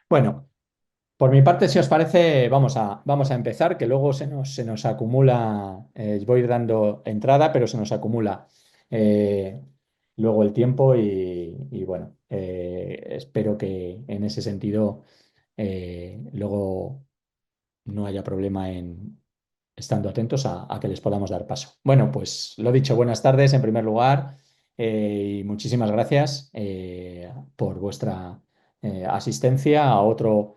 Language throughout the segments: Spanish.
Bueno, por mi parte, si os parece, vamos a empezar, que luego se nos acumula, voy a ir dando entrada, pero se nos acumula eh, luego el tiempo y bueno, espero que en ese sentido luego no haya problema en estando atentos a que les podamos dar paso. Bueno, pues lo dicho, buenas tardes en primer lugar y muchísimas gracias por vuestra asistencia a otro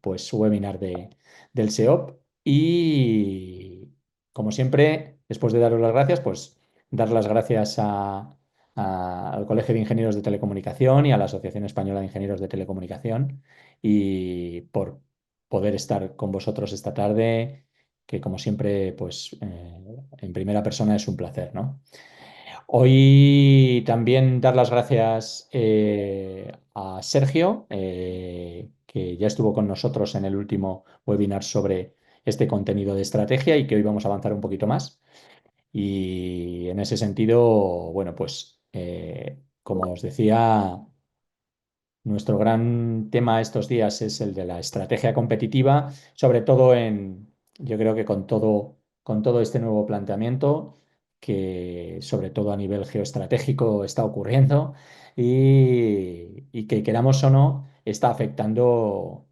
pues webinar del SEOP y como siempre, después de daros las gracias, pues dar las gracias al Colegio de Ingenieros de Telecomunicación y a la Asociación Española de Ingenieros de Telecomunicación y por poder estar con vosotros esta tarde, que como siempre, pues en primera persona es un placer, ¿no? Hoy también dar las gracias a Sergio, que ya estuvo con nosotros en el último webinar sobre este contenido de estrategia y que hoy vamos a avanzar un poquito más. Y en ese sentido, bueno, pues como os decía, nuestro gran tema estos días es el de la estrategia competitiva, sobre todo yo creo que con todo este nuevo planteamiento que sobre todo a nivel geoestratégico está ocurriendo y que queramos o no está afectando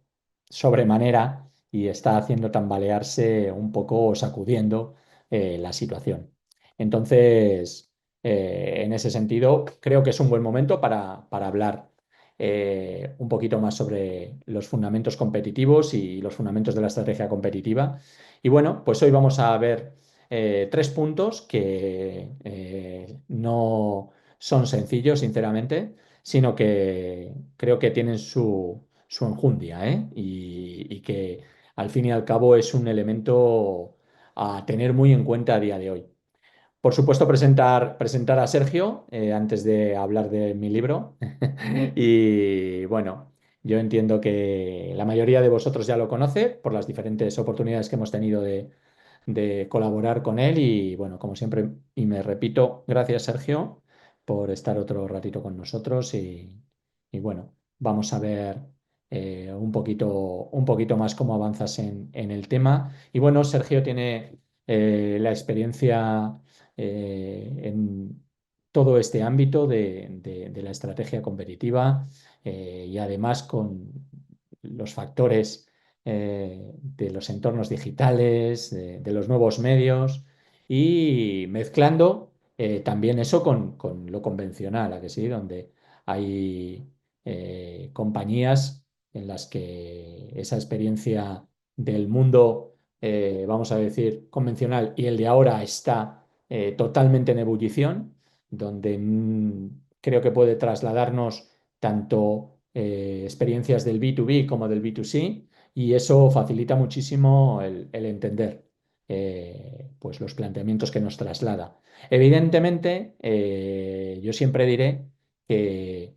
sobremanera y está haciendo tambalearse un poco o sacudiendo la situación. Entonces, en ese sentido, creo que es un buen momento para hablar un poquito más sobre los fundamentos competitivos y los fundamentos de la estrategia competitiva. Y bueno, pues hoy vamos a ver tres puntos que no son sencillos, sinceramente, sino que creo que tienen su enjundia, ¿eh? Y que al fin y al cabo es un elemento a tener muy en cuenta a día de hoy. Por supuesto, presentar a Sergio antes de hablar de mi libro. Y bueno, yo entiendo que la mayoría de vosotros ya lo conoce por las diferentes oportunidades que hemos tenido de colaborar con él. Y bueno, como siempre, y me repito, gracias Sergio por estar otro ratito con nosotros. Y bueno, vamos a ver un poquito más cómo avanzas en el tema. Y bueno, Sergio tiene la experiencia en todo este ámbito de la estrategia competitiva y además con los factores de los entornos digitales, de los nuevos medios y mezclando también eso con lo convencional, ¿a que sí? Donde hay compañías en las que esa experiencia del mundo, vamos a decir, convencional y el de ahora está totalmente en ebullición, donde creo que puede trasladarnos tanto experiencias del B2B como del B2C y eso facilita muchísimo el entender pues los planteamientos que nos traslada. Evidentemente, yo siempre diré que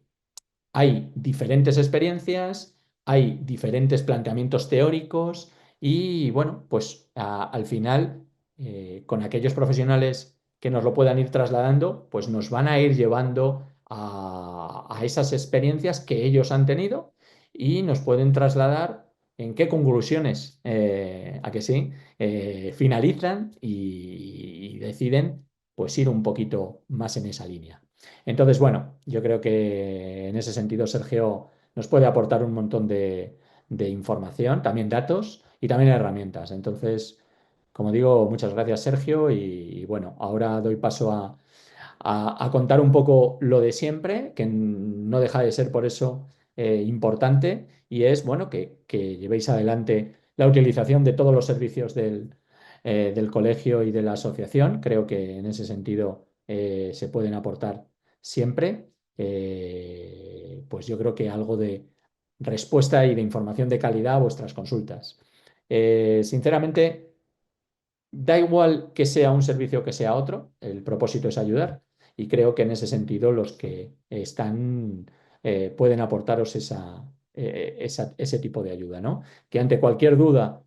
hay diferentes experiencias, hay diferentes planteamientos teóricos y bueno, pues al final, con aquellos profesionales que nos lo puedan ir trasladando, pues nos van a ir llevando a esas experiencias que ellos han tenido y nos pueden trasladar en qué conclusiones, a que sí, finalizan y deciden pues ir un poquito más en esa línea. Entonces, bueno, yo creo que en ese sentido Sergio nos puede aportar un montón de información, también datos y también herramientas. Entonces, como digo, muchas gracias Sergio y bueno, ahora doy paso a contar un poco lo de siempre, que no deja de ser por eso importante y es, bueno, que llevéis adelante la utilización de todos los servicios del colegio y de la asociación. Creo que en ese sentido se pueden aportar siempre, pues yo creo que algo de respuesta y de información de calidad a vuestras consultas. Sinceramente, da igual que sea un servicio o que sea otro, el propósito es ayudar y creo que en ese sentido los que están pueden aportaros ese tipo de ayuda, ¿no? Que ante cualquier duda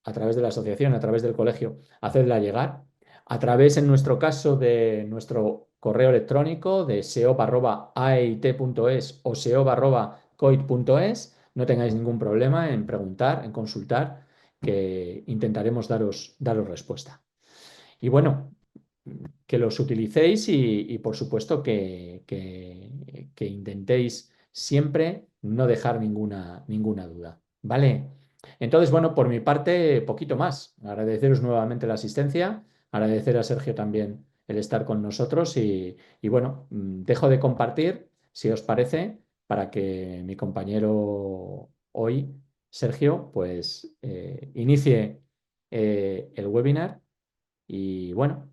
a través de la asociación, a través del colegio, hacedla llegar. A través, en nuestro caso, de nuestro correo electrónico de seop@aeit.es o seop@coit.es, no tengáis ningún problema en preguntar, en consultar, que intentaremos daros respuesta. Y bueno, que los utilicéis y, por supuesto que intentéis siempre no dejar ninguna duda. ¿Vale? Entonces, bueno, por mi parte, poquito más. Agradeceros nuevamente la asistencia, agradecer a Sergio también el estar con nosotros y bueno, dejo de compartir, si os parece, para que mi compañero hoy, Sergio, pues inicie el webinar y bueno,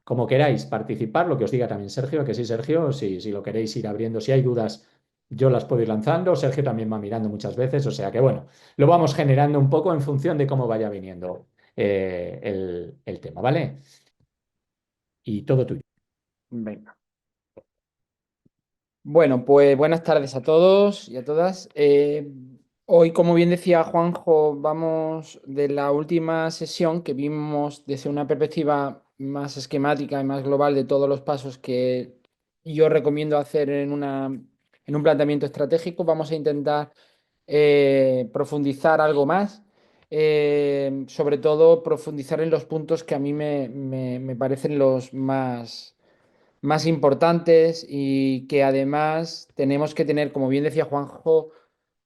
como queráis participar, lo que os diga también Sergio, que sí, Sergio, si lo queréis ir abriendo, si hay dudas, yo las puedo ir lanzando. Sergio también va mirando muchas veces, o sea que bueno, lo vamos generando un poco en función de cómo vaya viniendo el tema, ¿vale? Y todo tuyo. Venga. Bueno, pues buenas tardes a todos y a todas. Hoy, como bien decía Juanjo, vamos de la última sesión que vimos desde una perspectiva más esquemática y más global de todos los pasos que yo recomiendo hacer en un planteamiento estratégico. Vamos a intentar profundizar algo más, sobre todo profundizar en los puntos que a mí me parecen los más importantes y que además tenemos que tener, como bien decía Juanjo,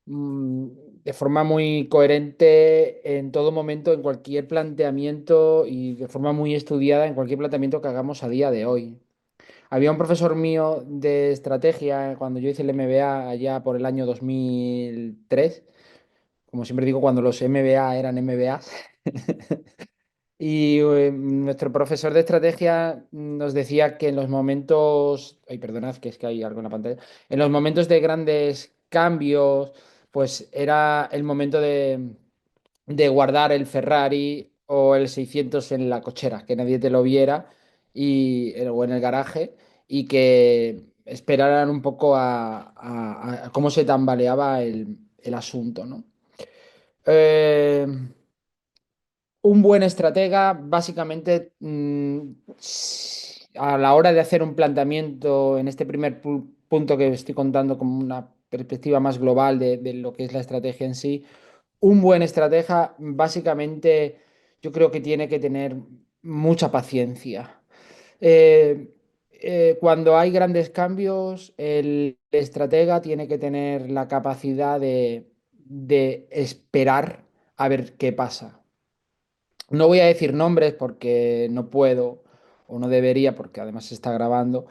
mm, de forma muy coherente en todo momento, en cualquier planteamiento y de forma muy estudiada en cualquier planteamiento que hagamos a día de hoy. Había un profesor mío de estrategia cuando yo hice el MBA allá por el año 2003, como siempre digo, cuando los MBA eran MBAs. Y nuestro profesor de estrategia nos decía que en los momentos, ay, perdonad, que es que hay algo en la pantalla, en los momentos de grandes cambios, pues era el momento de guardar el Ferrari o el 600 en la cochera, que nadie te lo viera o en el garaje y que esperaran un poco a cómo se tambaleaba el asunto, ¿no? Eh, un buen estratega, básicamente, a la hora de hacer un planteamiento en este primer punto que estoy contando como una perspectiva más global de lo que es la estrategia en sí, un buen estratega, básicamente, yo creo que tiene que tener mucha paciencia. Eh, Cuando hay grandes cambios, el estratega tiene que tener la capacidad de esperar a ver qué pasa. No voy a decir nombres porque no puedo o no debería porque además se está grabando.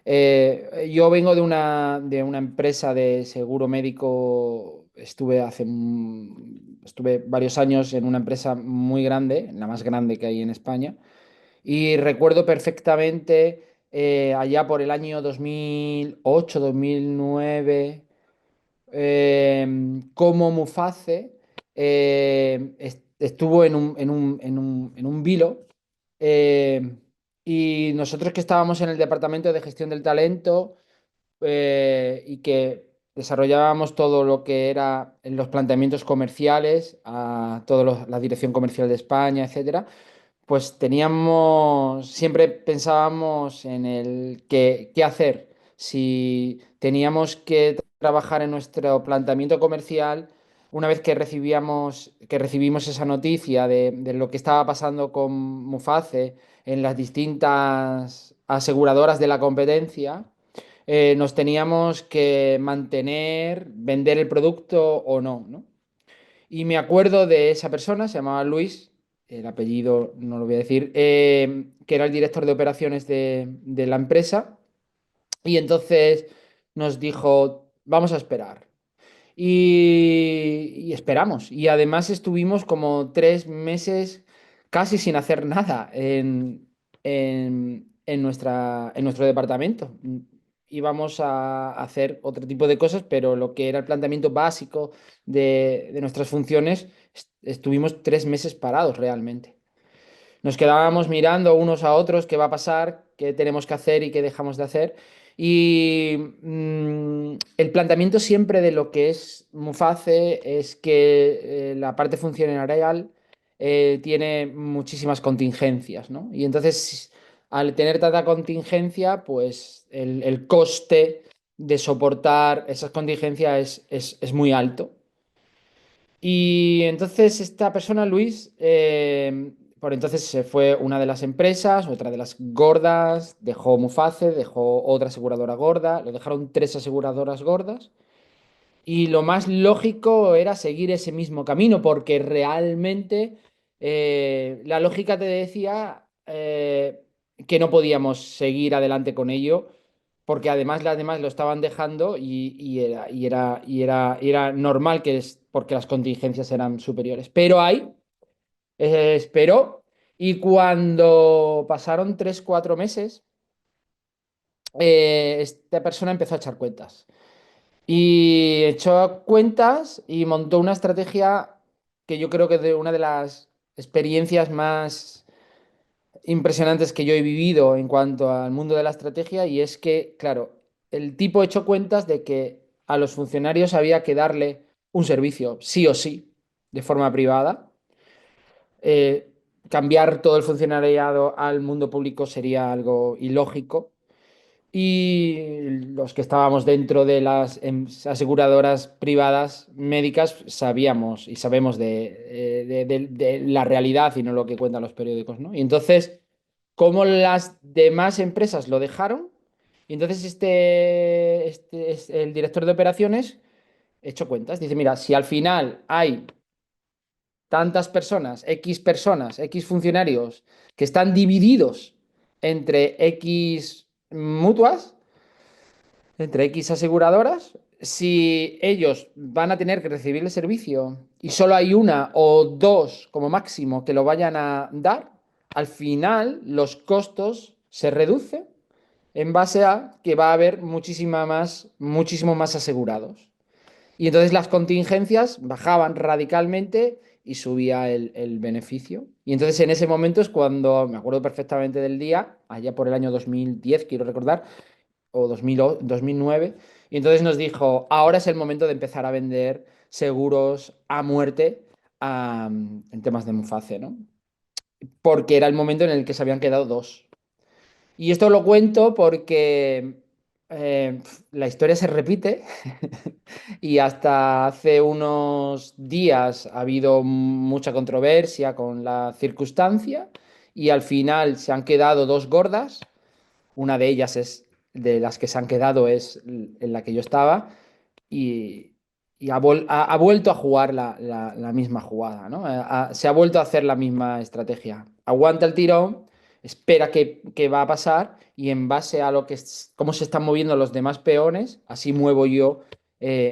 Yo vengo de una empresa de seguro médico. Estuve varios años en una empresa muy grande, la más grande que hay en España. Y recuerdo perfectamente allá por el año 2008, 2009 cómo Muface estuvo en un vilo eh, y nosotros que estábamos en el departamento de gestión del talento y que desarrollábamos todo lo que era en los planteamientos comerciales a toda la dirección comercial de España, etcétera, pues siempre pensábamos en el qué hacer. Si teníamos que trabajar en nuestro planteamiento comercial, una vez que recibimos esa noticia de lo que estaba pasando con Muface en las distintas aseguradoras de la competencia, nos teníamos que mantener, vender el producto o no, ¿no? Y me acuerdo de esa persona, se llamaba Luis, el apellido no lo voy a decir, que era el director de operaciones de la empresa. Y entonces nos dijo, vamos a esperar. Y esperamos. Y además estuvimos como 3 meses casi sin hacer nada en nuestro departamento. Íbamos a hacer otro tipo de cosas, pero lo que era el planteamiento básico de nuestras funciones, estuvimos 3 meses parados realmente. Nos quedábamos mirando unos a otros qué va a pasar, qué tenemos que hacer y qué dejamos de hacer. Y el planteamiento siempre de lo que es Muface es que la parte funcionarial tiene muchísimas contingencias, ¿no? Y entonces, al tener tanta contingencia, pues el coste de soportar esas contingencias es muy alto. Y entonces esta persona, Luis, por entonces se fue una de las empresas, otra de las gordas, dejó Muface, dejó otra aseguradora gorda, lo dejaron tres aseguradoras gordas. Y lo más lógico era seguir ese mismo camino, porque realmente la lógica te decía que no podíamos seguir adelante con ello, porque además las demás lo estaban dejando y era normal porque las contingencias eran superiores. Pero ahí esperó y cuando pasaron 3, 4 meses, esta persona empezó a echar cuentas. Y echó cuentas y montó una estrategia que yo creo que es de una de las experiencias más impresionantes que yo he vivido en cuanto al mundo de la estrategia. Y es que, claro, el tipo echó cuentas de que a los funcionarios había que darle un servicio, sí o sí, de forma privada. Eh, Cambiar todo el funcionariado al mundo público sería algo ilógico. Y los que estábamos dentro de las aseguradoras privadas médicas sabíamos y sabemos de la realidad y no lo que cuentan los periódicos, ¿no? Y entonces, como las demás empresas lo dejaron, y entonces el director de operaciones echó cuentas. Dice, mira, si al final hay tantas personas, X funcionarios, que están divididos entre X mutuas, entre X aseguradoras, si ellos van a tener que recibir el servicio y solo hay una o dos como máximo que lo vayan a dar, al final los costos se reducen en base a que va a haber muchísimo más asegurados. Y entonces las contingencias bajaban radicalmente y subía el beneficio. Y entonces en ese momento es cuando, me acuerdo perfectamente del día, allá por el año 2010, quiero recordar, o 2009, y entonces nos dijo, ahora es el momento de empezar a vender seguros a muerte en temas de Muface, ¿no? Porque era el momento en el que se habían quedado dos. Y esto lo cuento porque la historia se repite y hasta hace unos días ha habido mucha controversia con la circunstancia y al final se han quedado dos gordas. Una de ellas es de las que se han quedado es en la que yo estaba y, y ha vuelto a jugar la misma jugada, ¿no? Se ha vuelto a hacer la misma estrategia. Aguanta el tirón, espera qué va a pasar y en base a cómo se están moviendo los demás peones, así muevo yo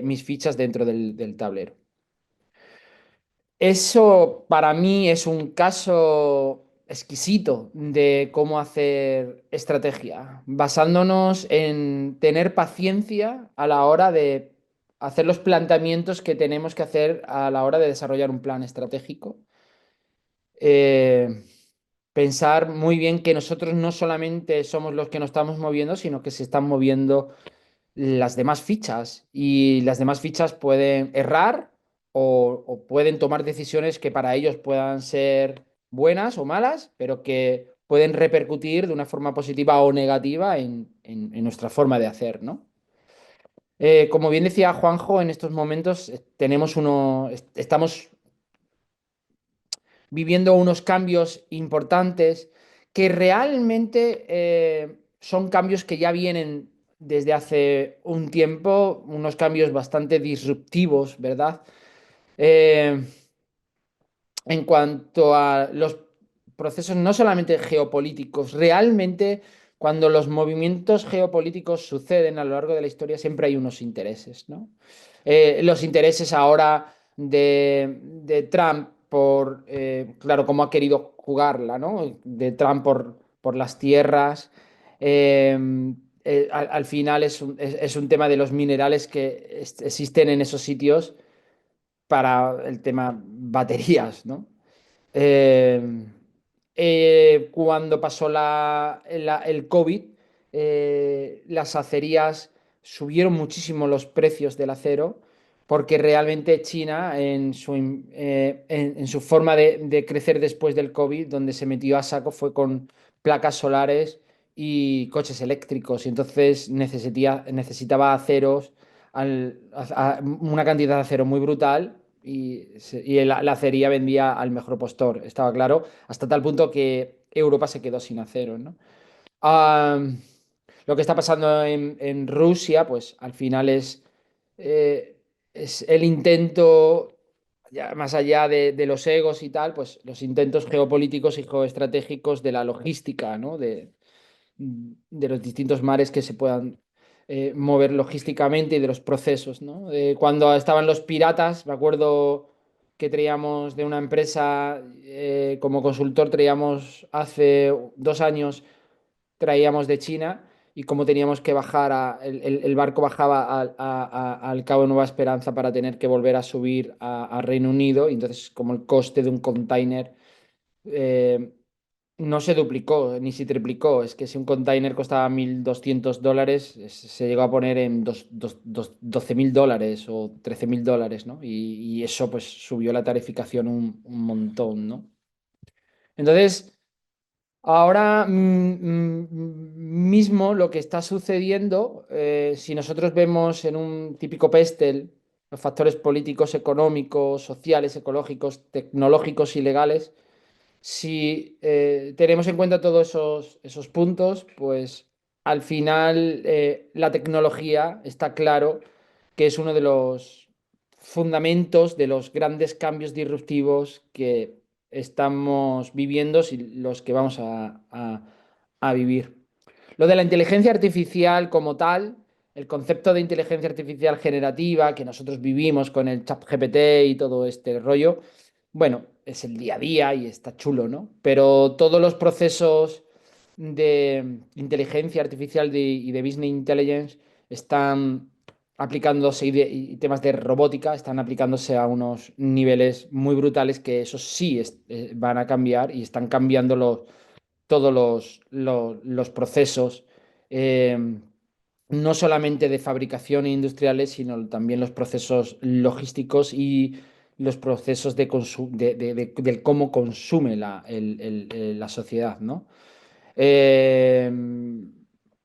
mis fichas dentro del tablero. Eso para mí es un caso exquisito de cómo hacer estrategia, basándonos en tener paciencia a la hora de hacer los planteamientos que tenemos que hacer a la hora de desarrollar un plan estratégico. Eh, Pensar muy bien que nosotros no solamente somos los que nos estamos moviendo, sino que se están moviendo las demás fichas y las demás fichas pueden errar o pueden tomar decisiones que para ellos puedan ser buenas o malas, pero que pueden repercutir de una forma positiva o negativa en nuestra forma de hacer, ¿no? Como bien decía Juanjo, en estos momentos estamos viviendo unos cambios importantes que realmente son cambios que ya vienen desde hace un tiempo, unos cambios bastante disruptivos, ¿verdad? Eh, en cuanto a los procesos no solamente geopolíticos, realmente cuando los movimientos geopolíticos suceden a lo largo de la historia siempre hay unos intereses, ¿no? Los intereses ahora de Trump claro, cómo ha querido jugarla, ¿no? De Trump por las tierras. eh, al final es un tema de los minerales que existen en esos sitios para el tema baterías, ¿no? Eh, Cuando pasó el COVID, las acerías subieron muchísimo los precios del acero porque realmente China en su forma de crecer después del COVID, donde se metió a saco fue con placas solares y coches eléctricos y entonces necesitaba aceros, una cantidad de acero muy brutal y la acería vendía al mejor postor, estaba claro, hasta tal punto que Europa se quedó sin acero, ¿no? Ah, lo que está pasando en Rusia, pues al final eh, es el intento, ya más allá de los egos y tal, pues los intentos geopolíticos y geoestratégicos de la logística, ¿no? De los distintos mares que se puedan mover logísticamente y de los procesos, ¿no? Cuando estaban los piratas, me acuerdo que traíamos de una empresa como consultor, traíamos hace 2 años, traíamos de China y cómo teníamos que bajar, el barco bajaba al Cabo de Nueva Esperanza para tener que volver a subir a Reino Unido, y entonces como el coste de un container eh, no se duplicó ni se triplicó. Es que si un container costaba $1.200, se llegó a poner en 12.000 dólares o $13.000, ¿no? Y eso pues subió la tarificación un montón, ¿no? Entonces, ahora mismo lo que está sucediendo, si nosotros vemos en un típico pestel los factores políticos, económicos, sociales, ecológicos, tecnológicos y legales, si tenemos en cuenta todos esos puntos, pues al final la tecnología está claro que es uno de los fundamentos de los grandes cambios disruptivos que estamos viviendo y los que vamos a vivir. Lo de la inteligencia artificial como tal, el concepto de inteligencia artificial generativa que nosotros vivimos con el ChatGPT y todo este rollo, bueno, es el día a día y está chulo, ¿no? Pero todos los procesos de inteligencia artificial y de business intelligence están aplicándose, y temas de robótica están aplicándose a unos niveles muy brutales que eso sí van a cambiar y están cambiando todos los procesos, eh, no solamente de fabricación industriales, sino también los procesos logísticos y los procesos del cómo consume la sociedad, ¿no? Eh,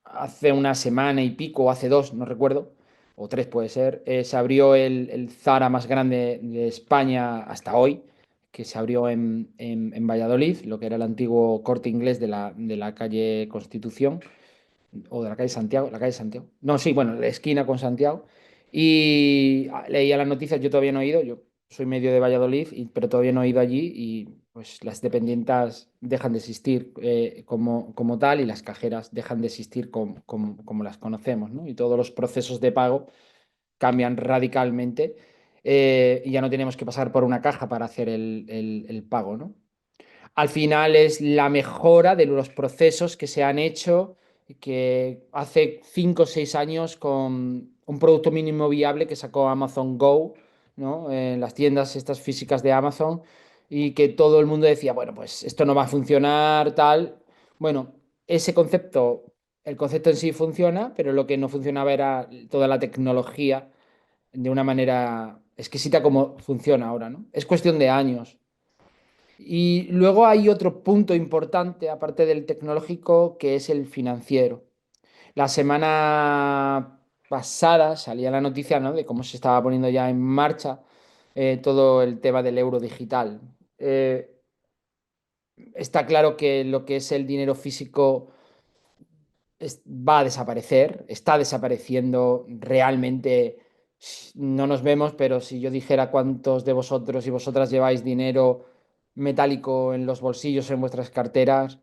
Hace una semana y pico, o hace dos, no recuerdo, o tres puede ser, se abrió el Zara más grande de España hasta hoy, que se abrió en Valladolid, lo que era el antiguo Corte Inglés de la calle Constitución, o de la calle Santiago. No, sí, bueno, la esquina con Santiago. Y leía las noticias, yo todavía no he ido, yo soy medio de Valladolid, pero todavía no he ido allí, y pues las dependientas dejan de existir como tal, y las cajeras dejan de existir como las conocemos, ¿no? Y todos los procesos de pago cambian radicalmente, y ya no tenemos que pasar por una caja para hacer el pago, ¿no? Al final es la mejora de los procesos que se han hecho, que hace 5 o 6 años con un producto mínimo viable que sacó Amazon Go, ¿no? En las tiendas estas físicas de Amazon, y que todo el mundo decía, bueno, pues esto no va a funcionar, tal. Bueno, ese concepto, el concepto en sí funciona, pero lo que no funcionaba era toda la tecnología de una manera exquisita como funciona ahora, ¿no? Es cuestión de años. Y luego hay otro punto importante, aparte del tecnológico, que es el financiero. La semana pasada salía la noticia, ¿no?, de cómo se estaba poniendo ya en marcha todo el tema del euro digital. Está claro que lo que es el dinero físico va a desaparecer, está desapareciendo realmente. No nos vemos, pero si yo dijera cuántos de vosotros y vosotras lleváis dinero metálico en los bolsillos, en vuestras carteras,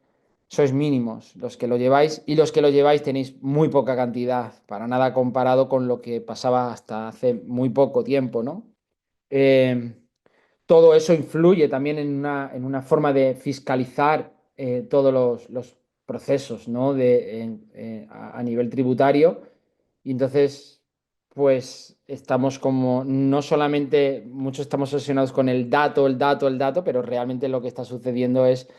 sois mínimos los que lo lleváis, y los que lo lleváis tenéis muy poca cantidad, para nada comparado con lo que pasaba hasta hace muy poco tiempo, ¿no? Eh, Todo eso influye también en una forma de fiscalizar todos los procesos, ¿no? A nivel tributario. Y entonces, pues estamos como, no solamente, muchos estamos obsesionados con el dato, el dato, el dato, pero realmente lo que está sucediendo es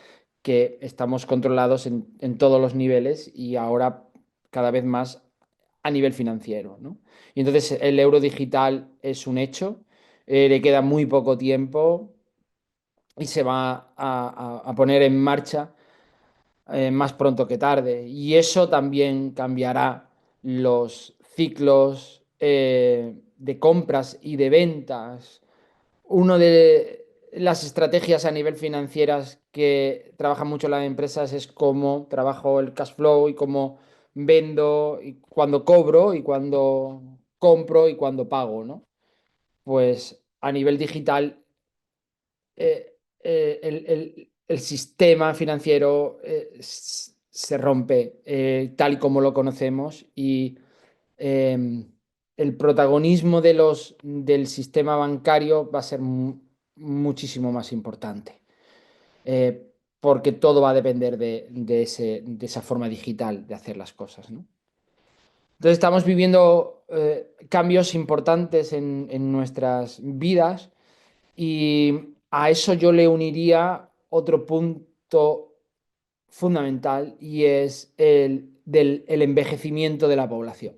que estamos controlados en todos los niveles, y ahora cada vez más a nivel financiero, ¿no? Y entonces el euro digital es un hecho, le queda muy poco tiempo y se va a poner en marcha más pronto que tarde. Y eso también cambiará los ciclos de compras y de ventas, Una de las estrategias a nivel financieras que trabajan mucho las empresas es cómo trabajo el cash flow y cómo vendo y cuando cobro y cuando compro y cuando pago, ¿no? Pues a nivel digital, el sistema financiero se rompe tal y como lo conocemos y eh, el protagonismo del sistema bancario va a ser muchísimo más importante, porque todo va a depender de esa forma digital de hacer las cosas, ¿no? Entonces estamos viviendo cambios importantes en nuestras vidas y a eso yo le uniría otro punto fundamental y es el envejecimiento de la población.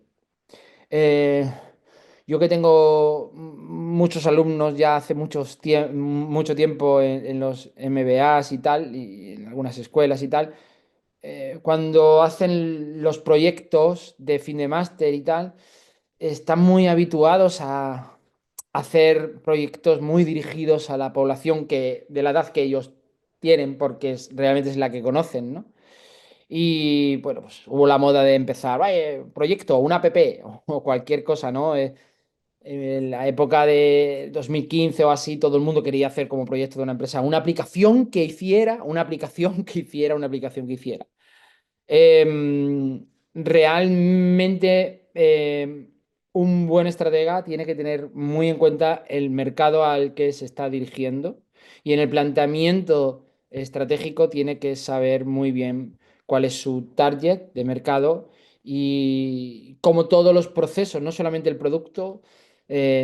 Eh, yo que tengo muchos alumnos ya hace mucho tiempo en los MBAs y tal, y en algunas escuelas y tal, cuando hacen los proyectos de fin de máster y tal, están muy habituados a hacer proyectos muy dirigidos a la población de la edad que ellos tienen, porque realmente es la que conocen, ¿no? Y bueno, pues hubo la moda de empezar, vaya, proyecto, una app o cualquier cosa, ¿no? En la época de 2015 o así, todo el mundo quería hacer como proyecto de una empresa una aplicación que hiciera, una aplicación que hiciera, una aplicación que hiciera. Realmente un buen estratega tiene que tener muy en cuenta el mercado al que se está dirigiendo y en el planteamiento estratégico tiene que saber muy bien cuál es su target de mercado y como todos los procesos, no solamente el producto,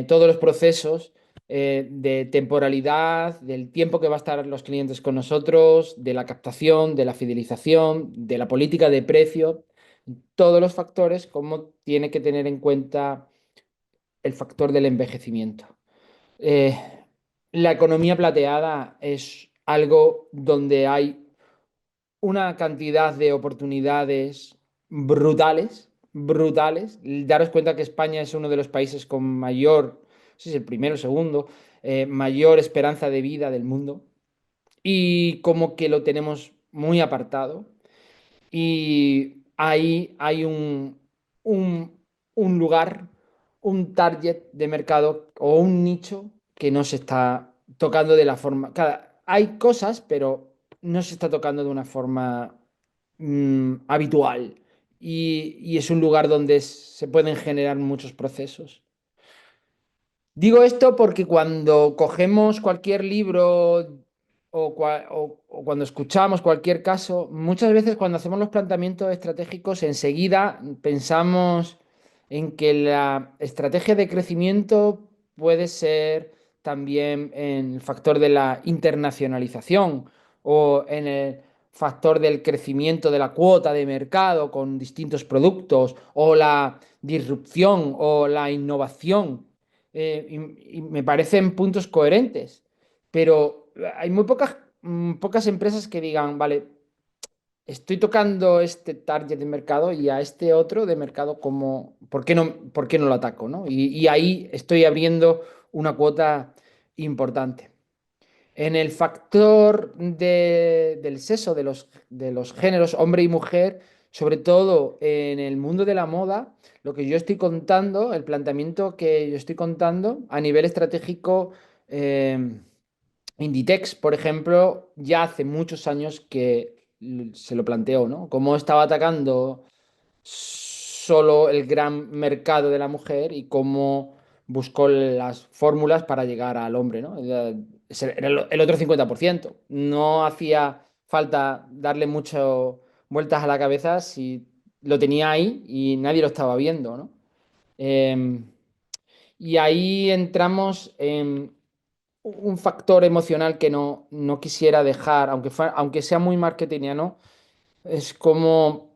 todos los procesos de temporalidad, del tiempo que va a estar los clientes con nosotros, de la captación, de la fidelización, de la política de precio, todos los factores, como tiene que tener en cuenta el factor del envejecimiento. Eh, la economía plateada es algo donde hay una cantidad de oportunidades brutales, brutales. Daros cuenta que España es uno de los países con mayor, no sé si es el primero o segundo, mayor esperanza de vida del mundo. Y como que lo tenemos muy apartado. Y ahí hay un, un lugar, un target de mercado o un nicho que no se está tocando de la forma. Hay cosas, pero no se está tocando de una forma habitual. Y es un lugar donde se pueden generar muchos procesos. Digo esto porque cuando cogemos cualquier libro o cuando escuchamos cualquier caso, muchas veces cuando hacemos los planteamientos estratégicos, enseguida pensamos en que la estrategia de crecimiento puede ser también en el factor de la internacionalización o en el factor del crecimiento de la cuota de mercado con distintos productos o la disrupción o la innovación y me parecen puntos coherentes, pero hay muy pocas empresas que digan, vale, estoy tocando este target de mercado y a este otro de mercado, como, por qué no lo ataco, ¿no? Y ahí estoy abriendo una cuota importante. En el factor del sexo, de los géneros, hombre y mujer, sobre todo en el mundo de la moda, lo que yo estoy contando, el planteamiento que yo estoy contando a nivel estratégico, eh, Inditex, por ejemplo, ya hace muchos años que se lo planteó, ¿no? Cómo estaba atacando solo el gran mercado de la mujer y cómo buscó las fórmulas para llegar al hombre, ¿no? Era el otro 50%. No hacía falta darle muchas vueltas a la cabeza si lo tenía ahí y nadie lo estaba viendo, ¿no? Eh, y ahí entramos en un factor emocional que no quisiera dejar, aunque sea muy marketingiano, es como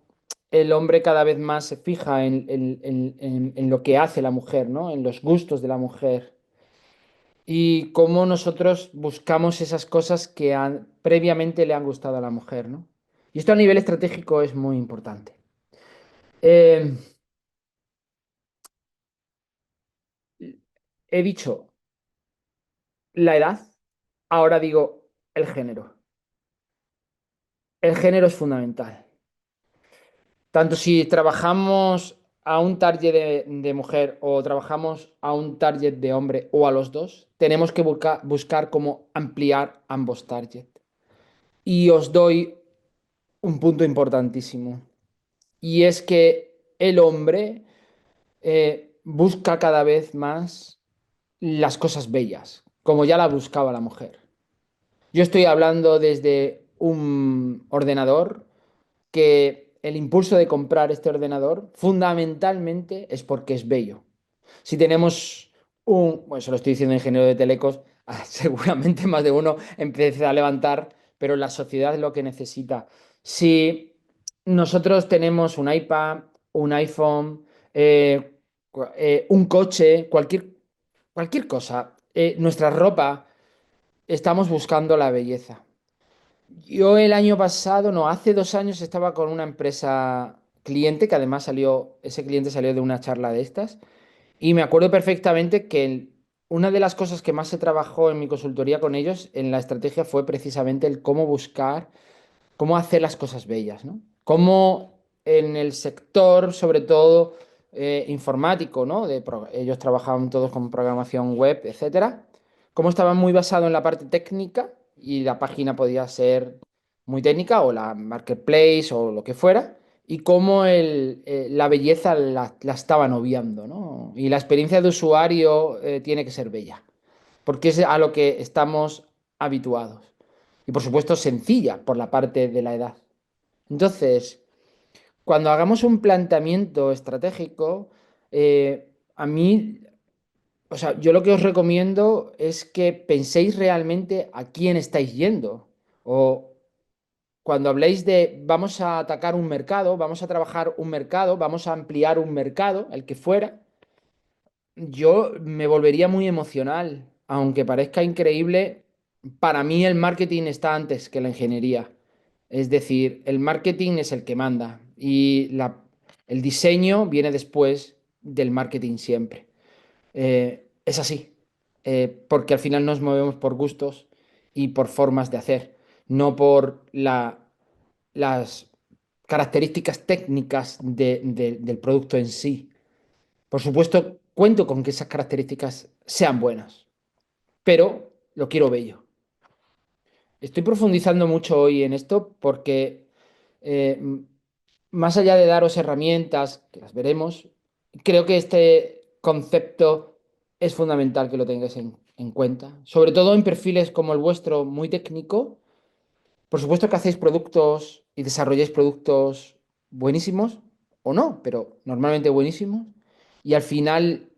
el hombre cada vez más se fija en lo que hace la mujer, ¿no? En los gustos de la mujer. Y cómo nosotros buscamos esas cosas que previamente le han gustado a la mujer, ¿no? Y esto a nivel estratégico es muy importante. Eh, he dicho la edad, ahora digo el género. El género es fundamental. Tanto si trabajamos a un target de mujer o trabajamos a un target de hombre o a los dos, tenemos que buscar cómo ampliar ambos targets. Y os doy un punto importantísimo. Y es que el hombre busca cada vez más las cosas bellas, como ya la buscaba la mujer. Yo estoy hablando desde un ordenador que el impulso de comprar este ordenador fundamentalmente es porque es bello. Si tenemos bueno, se lo estoy diciendo ingeniero de telecos, seguramente más de uno empieza a levantar, pero la sociedad es lo que necesita. Si nosotros tenemos un iPad, un iPhone, un coche, cualquier cosa, nuestra ropa, estamos buscando la belleza. Yo el año pasado, no, hace 2 años estaba con una empresa cliente que además ese cliente salió de una charla de estas y me acuerdo perfectamente que una de las cosas que más se trabajó en mi consultoría con ellos en la estrategia fue precisamente el cómo buscar, cómo hacer las cosas bellas, ¿no? Cómo en el sector, sobre todo informático, ¿no? Ellos trabajaban todos con programación web, etcétera. Cómo estaban muy basados en la parte técnica y la página podía ser muy técnica o la marketplace o lo que fuera. Y cómo la belleza la estaban obviando, ¿no? Y la experiencia de usuario tiene que ser bella, porque es a lo que estamos habituados. Y por supuesto sencilla por la parte de la edad. Entonces, cuando hagamos un planteamiento estratégico, a mí, o sea, yo lo que os recomiendo es que penséis realmente a quién estáis yendo. O cuando habléis de vamos a atacar un mercado, vamos a trabajar un mercado, vamos a ampliar un mercado, el que fuera, yo me volvería muy emocional, aunque parezca increíble, para mí el marketing está antes que la ingeniería. Es decir, el marketing es el que manda y el diseño viene después del marketing siempre. Es así, porque al final nos movemos por gustos y por formas de hacer, no por las características técnicas del producto en sí. Por supuesto, cuento con que esas características sean buenas, pero lo quiero bello. Estoy profundizando mucho hoy en esto porque más allá de daros herramientas, que las veremos, creo que este concepto es fundamental que lo tengáis en cuenta, sobre todo en perfiles como el vuestro, muy técnico. Por supuesto que hacéis productos y desarrolláis productos buenísimos, o no, pero normalmente buenísimos, y al final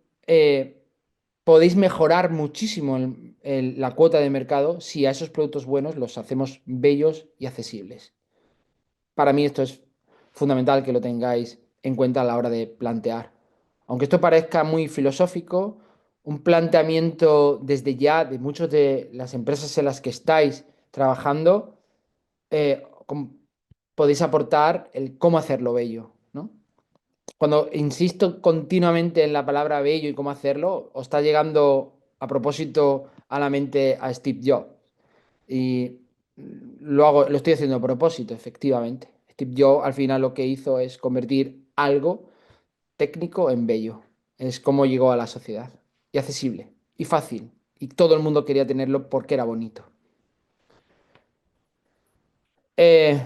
podéis mejorar muchísimo la cuota de mercado si a esos productos buenos los hacemos bellos y accesibles. Para mí esto es fundamental que lo tengáis en cuenta a la hora de plantear. Aunque esto parezca muy filosófico, un planteamiento desde ya de muchas de las empresas en las que estáis trabajando, eh, com- podéis aportar el cómo hacerlo bello, ¿no? Cuando insisto continuamente en la palabra bello y cómo hacerlo, os está llegando a propósito a la mente a Steve Jobs. Y lo estoy haciendo a propósito, efectivamente. Steve Jobs al final lo que hizo es convertir algo técnico en bello. Es como llegó a la sociedad. Y accesible, y fácil. Y todo el mundo quería tenerlo porque era bonito. Eh,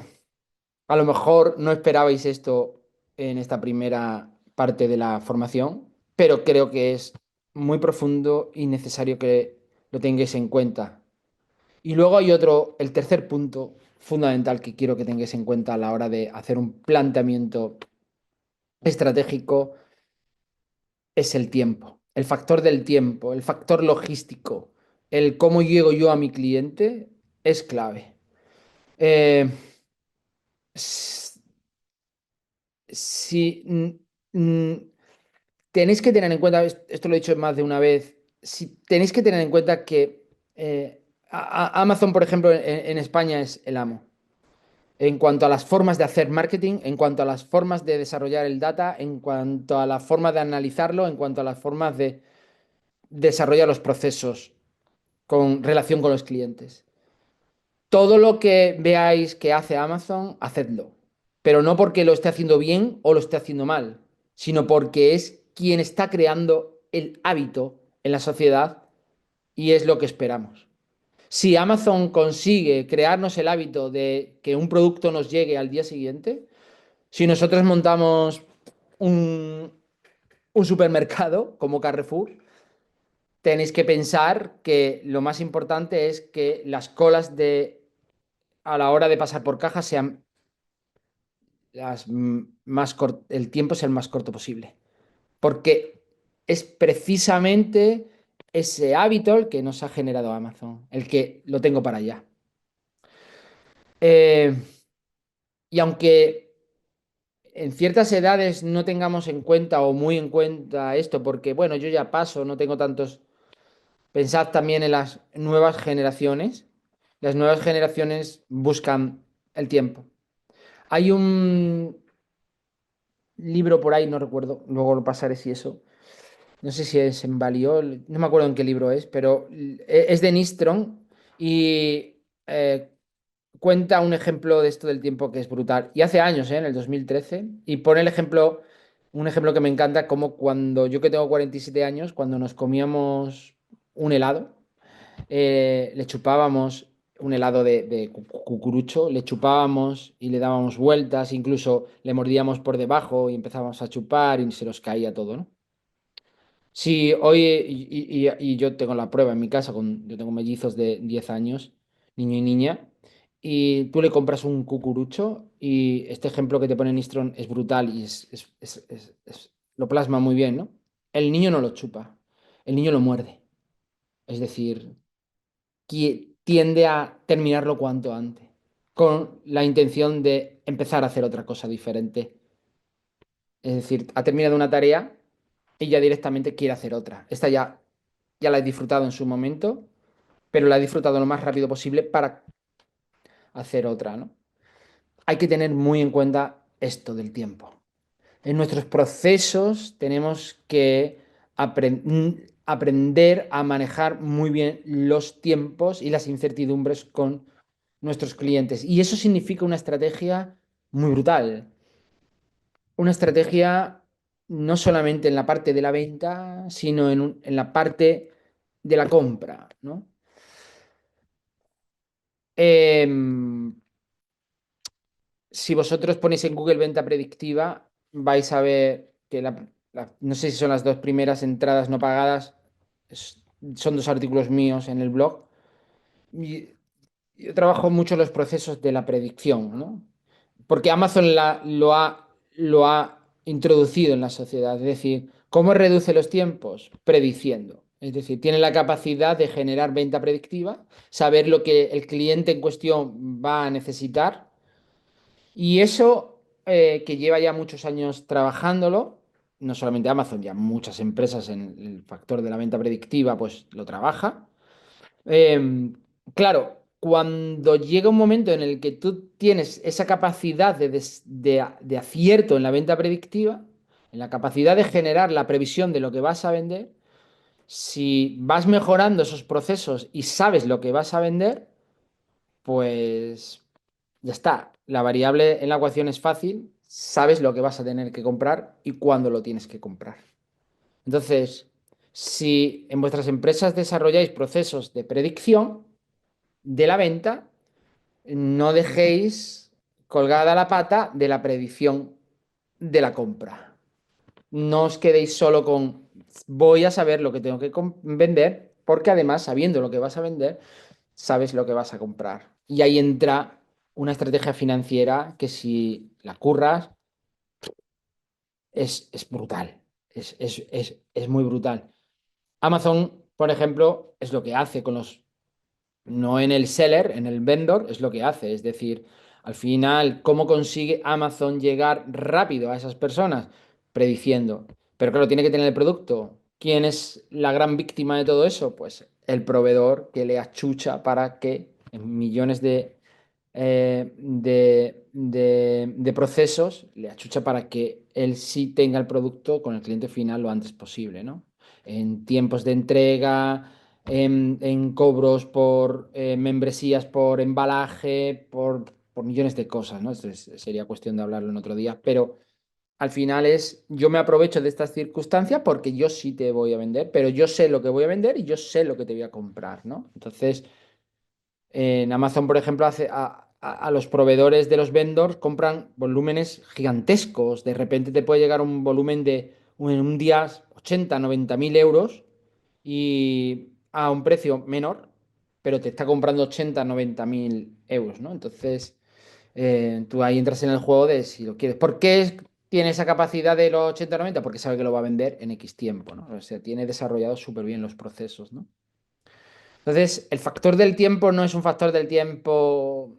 a lo mejor no esperabais esto en esta primera parte de la formación, pero creo que es muy profundo y necesario que lo tengáis en cuenta. Y luego hay otro, el tercer punto fundamental que quiero que tengáis en cuenta a la hora de hacer un planteamiento estratégico es el tiempo, el factor del tiempo, el factor logístico, el cómo llego yo a mi cliente es clave. Eh, s- si tenéis que tener en cuenta, esto lo he dicho más de una vez, si tenéis que tener en cuenta que Amazon, por ejemplo, en España es el amo. En cuanto a las formas de hacer marketing, en cuanto a las formas de desarrollar el data, en cuanto a la forma de analizarlo, en cuanto a las formas de desarrollar los procesos. con relación con los clientes. Todo lo que veáis que hace Amazon, hacedlo. Pero no porque lo esté haciendo bien o lo esté haciendo mal, sino porque es quien está creando el hábito en la sociedad y es lo que esperamos. Si Amazon consigue crearnos el hábito de que un producto nos llegue al día siguiente, si nosotros montamos un, un supermercado como Carrefour, tenéis que pensar que lo más importante es que las colas a la hora de pasar por caja sean el tiempo sea el más corto posible. Porque es precisamente ese hábito el que nos ha generado Amazon, el que lo tengo para allá. Eh, y aunque en ciertas edades no tengamos en cuenta o muy en cuenta esto, porque bueno, yo ya paso, no tengo tantos. Pensad también en las nuevas generaciones. Las nuevas generaciones buscan el tiempo. Hay un libro por ahí, no recuerdo, luego lo pasaré si eso. No sé si es en Baliol, no me acuerdo en qué libro es, pero es de Nistron y cuenta un ejemplo de esto del tiempo que es brutal. Y hace años, en el 2013, y pone un ejemplo que me encanta, como cuando yo que tengo 47 años, cuando nos comíamos un helado, le chupábamos un helado de cucurucho, le chupábamos y le dábamos vueltas, incluso le mordíamos por debajo y empezábamos a chupar y se nos caía todo, ¿no? Sí, hoy, y yo tengo la prueba en mi casa, yo tengo mellizos de 10 años, niño y niña, y tú le compras un cucurucho y este ejemplo que te pone Nistron es brutal y lo plasma muy bien, ¿no? El niño no lo chupa, el niño lo muerde, es decir, tiende a terminarlo cuanto antes, con la intención de empezar a hacer otra cosa diferente. Es decir, ha terminado una tarea y ya directamente quiere hacer otra. Esta ya la he disfrutado en su momento, pero la he disfrutado lo más rápido posible para hacer otra, ¿no? Hay que tener muy en cuenta esto del tiempo. En nuestros procesos tenemos que aprender a manejar muy bien los tiempos y las incertidumbres con nuestros clientes. Y eso significa una estrategia muy brutal. Una estrategia no solamente en la parte de la venta, sino en la parte de la compra, ¿no? Em, si vosotros ponéis en Google venta predictiva, vais a ver que no sé si son las dos primeras entradas no pagadas, son dos artículos míos en el blog. Y yo trabajo mucho los procesos de la predicción, ¿no? Porque Amazon lo ha introducido en la sociedad. Es decir, ¿cómo reduce los tiempos? Prediciendo. Es decir, tiene la capacidad de generar venta predictiva, saber lo que el cliente en cuestión va a necesitar. Y eso, que lleva ya muchos años trabajándolo, no solamente Amazon, ya muchas empresas en el factor de la venta predictiva, pues lo trabaja. Claro, cuando llega un momento en el que tú tienes esa capacidad de acierto en la venta predictiva, en la capacidad de generar la previsión de lo que vas a vender, si vas mejorando esos procesos y sabes lo que vas a vender, pues ya está. La variable en la ecuación es fácil, sabes lo que vas a tener que comprar y cuándo lo tienes que comprar. Entonces, si en vuestras empresas desarrolláis procesos de predicción, de la venta, no dejéis colgada la pata de la predicción de la compra. No os quedéis solo con voy a saber lo que tengo que vender, porque además, sabiendo lo que vas a vender, sabes lo que vas a comprar. Y ahí entra una estrategia financiera que si la curras es brutal. Es muy brutal. Amazon, por ejemplo, es lo que hace con los no en el seller, en el vendor, es lo que hace. Es decir, al final, ¿cómo consigue Amazon llegar rápido a esas personas? Prediciendo. Pero claro, tiene que tener el producto. ¿Quién es la gran víctima de todo eso? Pues el proveedor que le achucha para que en millones de procesos le achucha para que él sí tenga el producto con el cliente final lo antes posible, ¿no? En tiempos de entrega, en cobros por membresías, por embalaje, por millones de cosas, ¿no? Sería cuestión de hablarlo en otro día, pero al final yo me aprovecho de estas circunstancias porque yo sí te voy a vender, pero yo sé lo que voy a vender y yo sé lo que te voy a comprar, ¿no? Entonces, en Amazon, por ejemplo, a los proveedores de los vendors compran volúmenes gigantescos. De repente te puede llegar un volumen en un día 80, 90 mil euros y a un precio menor, pero te está comprando 80, 90 mil euros, ¿no? Entonces, tú ahí entras en el juego de si lo quieres. ¿Por qué tiene esa capacidad de los 80, 90? Porque sabe que lo va a vender en X tiempo, ¿no? O sea, tiene desarrollados súper bien los procesos, ¿no? Entonces, el factor del tiempo no es un factor del tiempo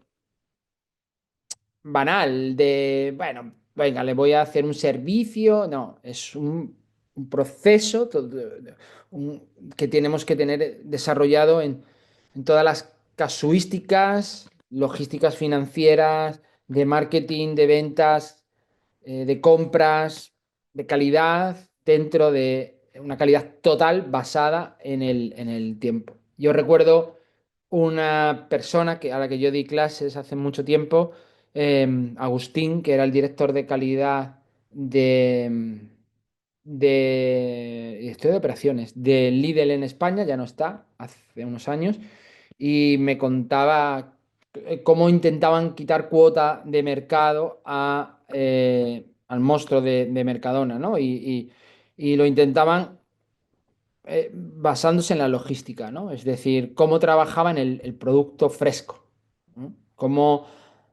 banal, de, bueno, venga, le voy a hacer un servicio. No, es un proceso que tenemos que tener desarrollado en todas las casuísticas, logísticas financieras, de marketing, de ventas, de compras, de calidad, dentro de una calidad total basada en el tiempo. Yo recuerdo una persona a la que yo di clases hace mucho tiempo, Agustín, que era el director de calidad de estoy de operaciones de Lidl en España, ya no está, hace unos años, y me contaba cómo intentaban quitar cuota de mercado al monstruo de Mercadona, ¿no? Y lo intentaban basándose en la logística, ¿no? Es decir, cómo trabajaban el producto fresco, ¿no? Cómo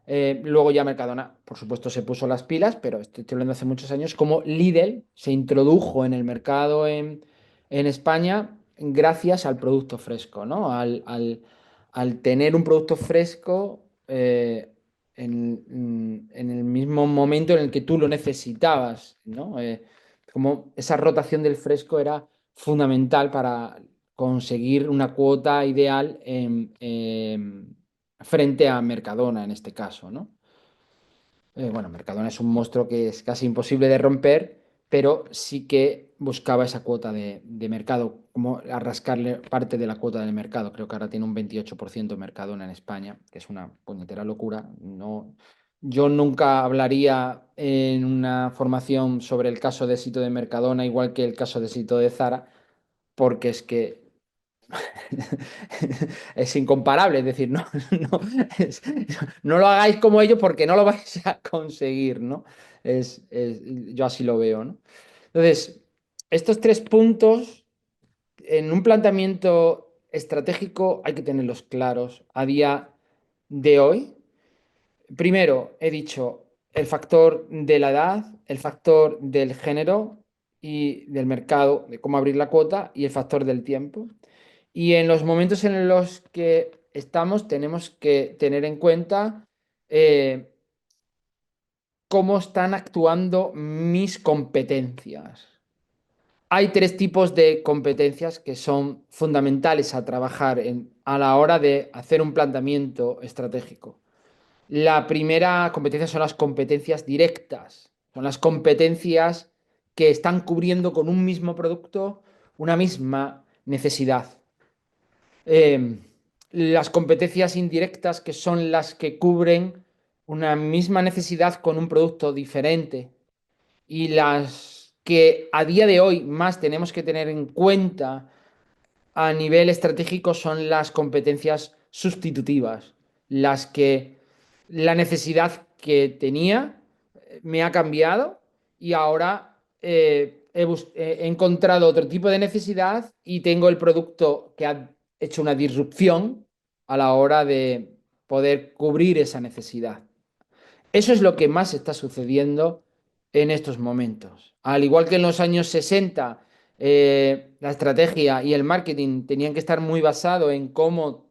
luego ya Mercadona, por supuesto, se puso las pilas, pero estoy hablando hace muchos años, cómo Lidl se introdujo en el mercado en España gracias al producto fresco, ¿no? Al tener un producto fresco en el mismo momento en el que tú lo necesitabas, ¿no? Como esa rotación del fresco era fundamental para conseguir una cuota ideal frente a Mercadona en este caso, ¿no? Bueno, Mercadona es un monstruo que es casi imposible de romper, pero sí que buscaba esa cuota de mercado, como a rascarle parte de la cuota del mercado. Creo que ahora tiene un 28% Mercadona en España, que es una puñetera locura. No, yo nunca hablaría en una formación sobre el caso de éxito de Mercadona, igual que el caso de éxito de Zara, porque es que es incomparable, es decir, no, es- no lo hagáis como ellos porque no lo vais a conseguir, ¿no? Yo así lo veo, ¿no? Entonces, estos tres puntos en un planteamiento estratégico hay que tenerlos claros a día de hoy. Primero, he dicho el factor de la edad, el factor del género y del mercado, de cómo abrir la cuota, y el factor del tiempo. Y en los momentos en los que estamos, tenemos que tener en cuenta eh, cómo están actuando mis competencias. Hay tres tipos de competencias que son fundamentales a trabajar a la hora de hacer un planteamiento estratégico. La primera competencia son las competencias directas, son las competencias que están cubriendo con un mismo producto una misma necesidad. Eh, las competencias indirectas, que son las que cubren una misma necesidad con un producto diferente, y las que a día de hoy más tenemos que tener en cuenta a nivel estratégico son las competencias sustitutivas, las que la necesidad que tenía me ha cambiado y ahora he encontrado otro tipo de necesidad y tengo el producto que ha hecho una disrupción a la hora de poder cubrir esa necesidad. Eso es lo que más está sucediendo en estos momentos. Al igual que en los años 60, la estrategia y el marketing tenían que estar muy basado en cómo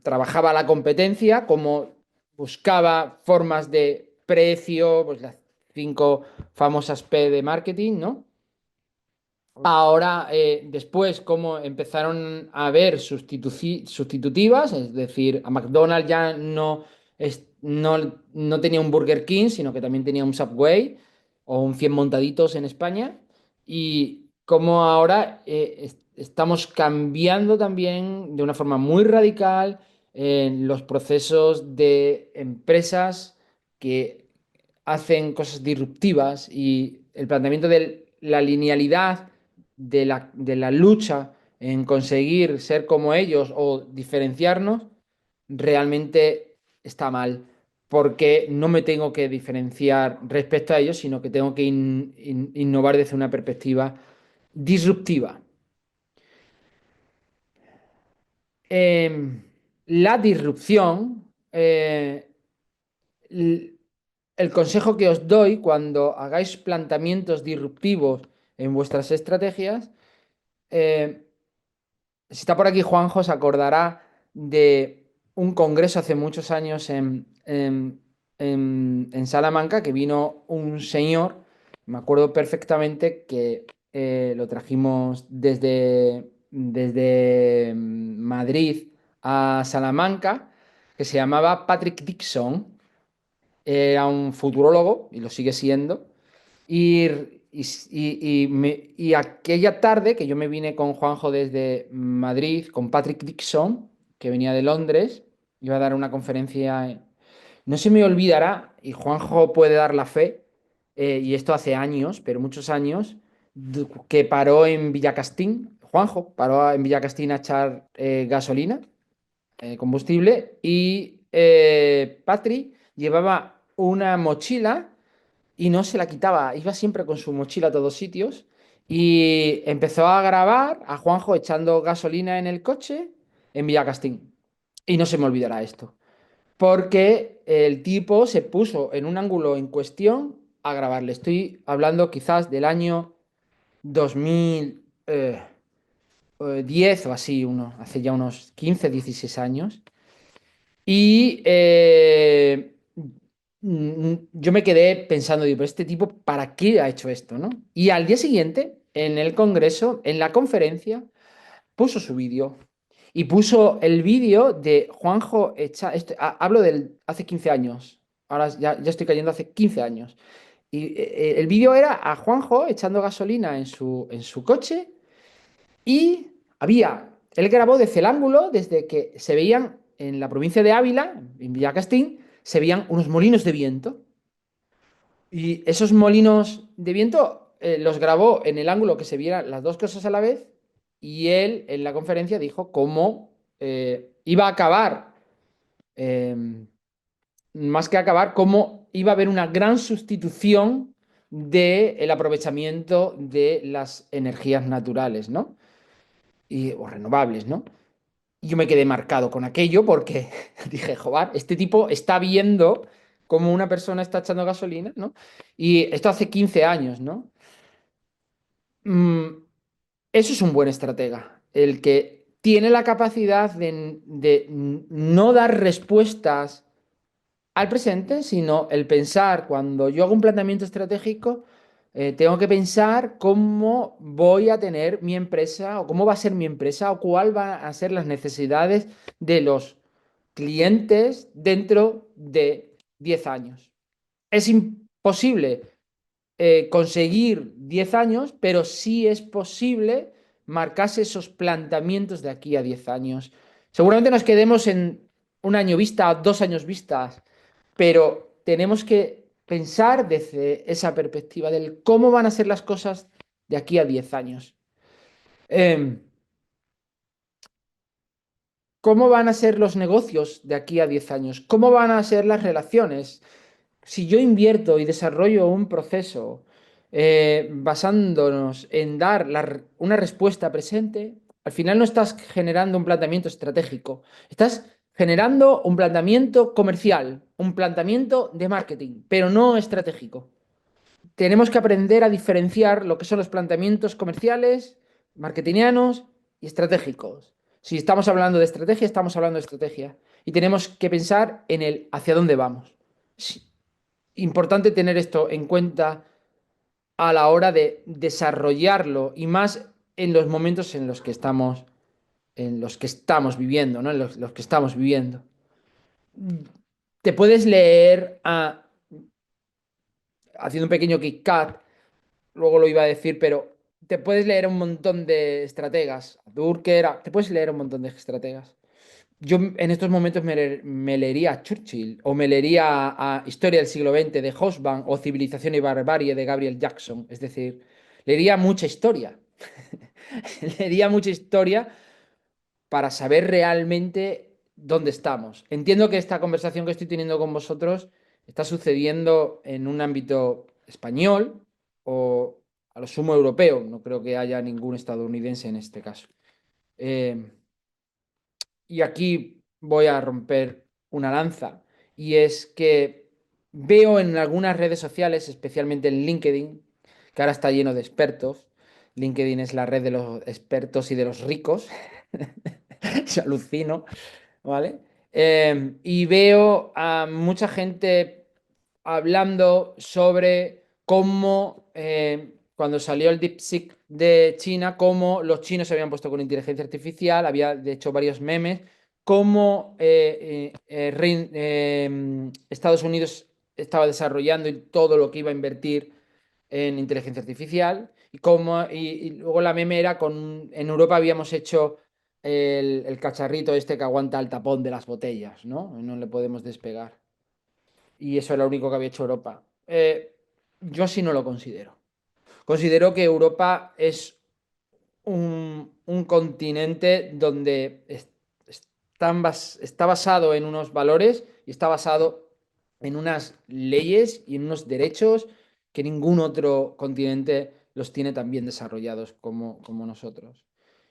trabajaba la competencia, cómo buscaba formas de precio, pues las cinco famosas P de marketing, ¿no? Ahora, después, como empezaron a haber sustitutivas, es decir, a McDonald's ya no tenía un Burger King, sino que también tenía un Subway o un 100 montaditos en España, y como ahora estamos cambiando también de una forma muy radical en los procesos de empresas que hacen cosas disruptivas y el planteamiento de la linealidad de la lucha en conseguir ser como ellos o diferenciarnos realmente está mal, porque no me tengo que diferenciar respecto a ellos, sino que tengo que innovar desde una perspectiva disruptiva. La disrupción, l- el consejo que os doy cuando hagáis planteamientos disruptivos en vuestras estrategias, eh, si está por aquí Juanjo, se acordará de un congreso hace muchos años en Salamanca, que vino un señor, me acuerdo perfectamente que lo trajimos desde Madrid a Salamanca, que se llamaba Patrick Dixon, era un futurólogo y lo sigue siendo. Y, y aquella tarde que yo me vine con Juanjo desde Madrid, con Patrick Dixon, que venía de Londres, iba a dar una conferencia. No se me olvidará, y Juanjo puede dar la fe, y esto hace años, pero muchos años, que paró en Villacastín. Juanjo paró en Villacastín a echar gasolina, combustible, y Patrick llevaba una mochila y no se la quitaba, iba siempre con su mochila a todos sitios y empezó a grabar a Juanjo echando gasolina en el coche en Villacastín. Y no se me olvidará esto, porque el tipo se puso en un ángulo en cuestión a grabarle. Estoy hablando quizás del año 2010 o así, hace ya unos 15 16 años. Y yo me quedé pensando, digo, pero este tipo, ¿para qué ha hecho esto, no? Y al día siguiente, en el congreso, en la conferencia, puso su vídeo. Y puso el vídeo de Juanjo hablo del hace 15 años. Ahora ya estoy cayendo hace 15 años. Y el vídeo era a Juanjo echando gasolina en su coche y él grabó desde el ángulo, desde que se veían en la provincia de Ávila, en Villacastín, se veían unos molinos de viento. Y esos molinos de viento los grabó en el ángulo que se vieran las dos cosas a la vez. Y él en la conferencia dijo cómo iba a acabar, eh, más que acabar, cómo iba a haber una gran sustitución del aprovechamiento de las energías naturales, ¿no? O renovables, ¿no? Y yo me quedé marcado con aquello porque dije, joder, este tipo está viendo cómo una persona está echando gasolina, ¿no? Y esto hace 15 años, ¿no? Mm, Eso es un buen estratega, el que tiene la capacidad de no dar respuestas al presente, sino el pensar, cuando yo hago un planteamiento estratégico, tengo que pensar cómo voy a tener mi empresa o cómo va a ser mi empresa o cuál van a ser las necesidades de los clientes dentro de 10 años. Es imposible conseguir 10 años, pero sí es posible marcarse esos planteamientos de aquí a 10 años. Seguramente nos quedemos en un año vista, 2 años vistas, pero tenemos que pensar desde esa perspectiva del cómo van a ser las cosas de aquí a 10 años. Eh, ¿Cómo van a ser los negocios de aquí a 10 años? ¿Cómo van a ser las relaciones? Si yo invierto y desarrollo un proceso basándonos en dar una respuesta presente, al final no estás generando un planteamiento estratégico, estás generando un planteamiento comercial, un planteamiento de marketing, pero no estratégico. Tenemos que aprender a diferenciar lo que son los planteamientos comerciales, marketingianos y estratégicos. Si estamos hablando de estrategia, estamos hablando de estrategia. Y tenemos que pensar en el hacia dónde vamos. Sí, importante tener esto en cuenta a la hora de desarrollarlo y más en los momentos en los que estamos viviendo, ¿no? En los que estamos viviendo. Te puedes leer haciendo un pequeño kick cut, luego lo iba a decir, pero te puedes leer un montón de estrategas. Durkheim, te puedes leer un montón de estrategas. Yo en estos momentos me leería a Churchill o me leería a Historia del siglo XX de Hobsbawm o Civilización y Barbarie de Gabriel Jackson. Es decir, leería mucha historia. Leería mucha historia para saber realmente dónde estamos. Entiendo que esta conversación que estoy teniendo con vosotros está sucediendo en un ámbito español o a lo sumo europeo. No creo que haya ningún estadounidense en este caso. Eh, y aquí voy a romper una lanza. Y es que veo en algunas redes sociales, especialmente en LinkedIn, que ahora está lleno de expertos. LinkedIn es la red de los expertos y de los ricos. Se alucino. ¿Vale? Y veo a mucha gente hablando sobre cómo, cuando salió el DeepSeek de China, cómo los chinos se habían puesto con inteligencia artificial, había de hecho varios memes, cómo Estados Unidos estaba desarrollando y todo lo que iba a invertir en inteligencia artificial, y luego la meme era en Europa habíamos hecho el cacharrito este que aguanta el tapón de las botellas, ¿no? No le podemos despegar. Y eso era lo único que había hecho Europa. Yo así no lo considero. Considero que Europa es un continente donde está basado en unos valores y está basado en unas leyes y en unos derechos que ningún otro continente los tiene tan bien desarrollados como nosotros.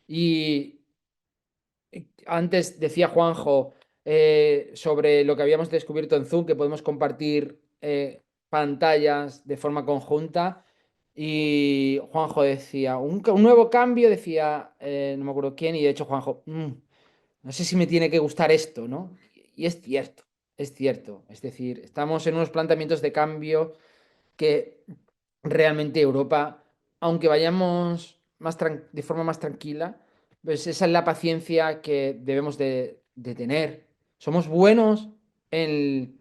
Y antes decía Juanjo sobre lo que habíamos descubierto en Zoom, que podemos compartir pantallas de forma conjunta. Y Juanjo decía, un nuevo cambio, decía, no me acuerdo quién, y de hecho Juanjo, no sé si me tiene que gustar esto, ¿no? Y es cierto, es cierto. Es decir, estamos en unos planteamientos de cambio que realmente Europa, aunque vayamos de forma más tranquila, pues esa es la paciencia que debemos de tener. Somos buenos en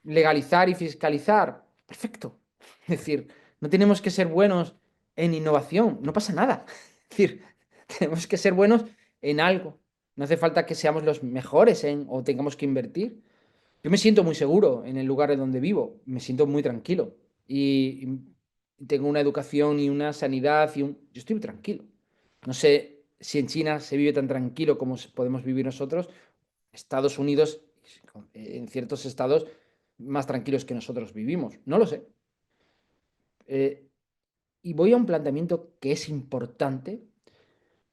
legalizar y fiscalizar. Perfecto. Es decir, no tenemos que ser buenos en innovación. No pasa nada. Es decir, tenemos que ser buenos en algo. No hace falta que seamos los mejores o tengamos que invertir. Yo me siento muy seguro en el lugar en donde vivo, me siento muy tranquilo y tengo una educación y una sanidad Yo estoy muy tranquilo. No sé si en China se vive tan tranquilo como podemos vivir nosotros. Estados Unidos, en ciertos estados, más tranquilos que nosotros vivimos. No lo sé. Eh, y voy a un planteamiento que es importante,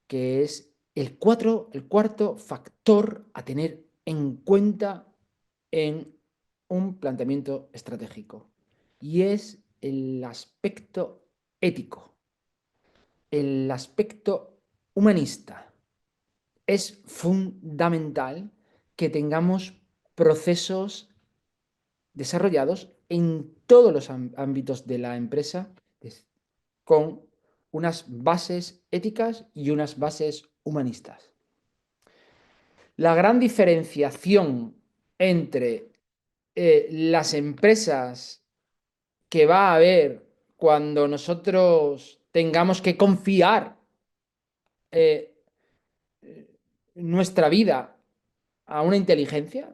que es el cuarto factor a tener en cuenta en un planteamiento estratégico. Y es el aspecto ético, el aspecto humanista. Es fundamental que tengamos procesos desarrollados en todos los ámbitos de la empresa con unas bases éticas y unas bases humanistas. La gran diferenciación entre las empresas que va a haber cuando nosotros tengamos que confiar eh, nuestra vida a una inteligencia,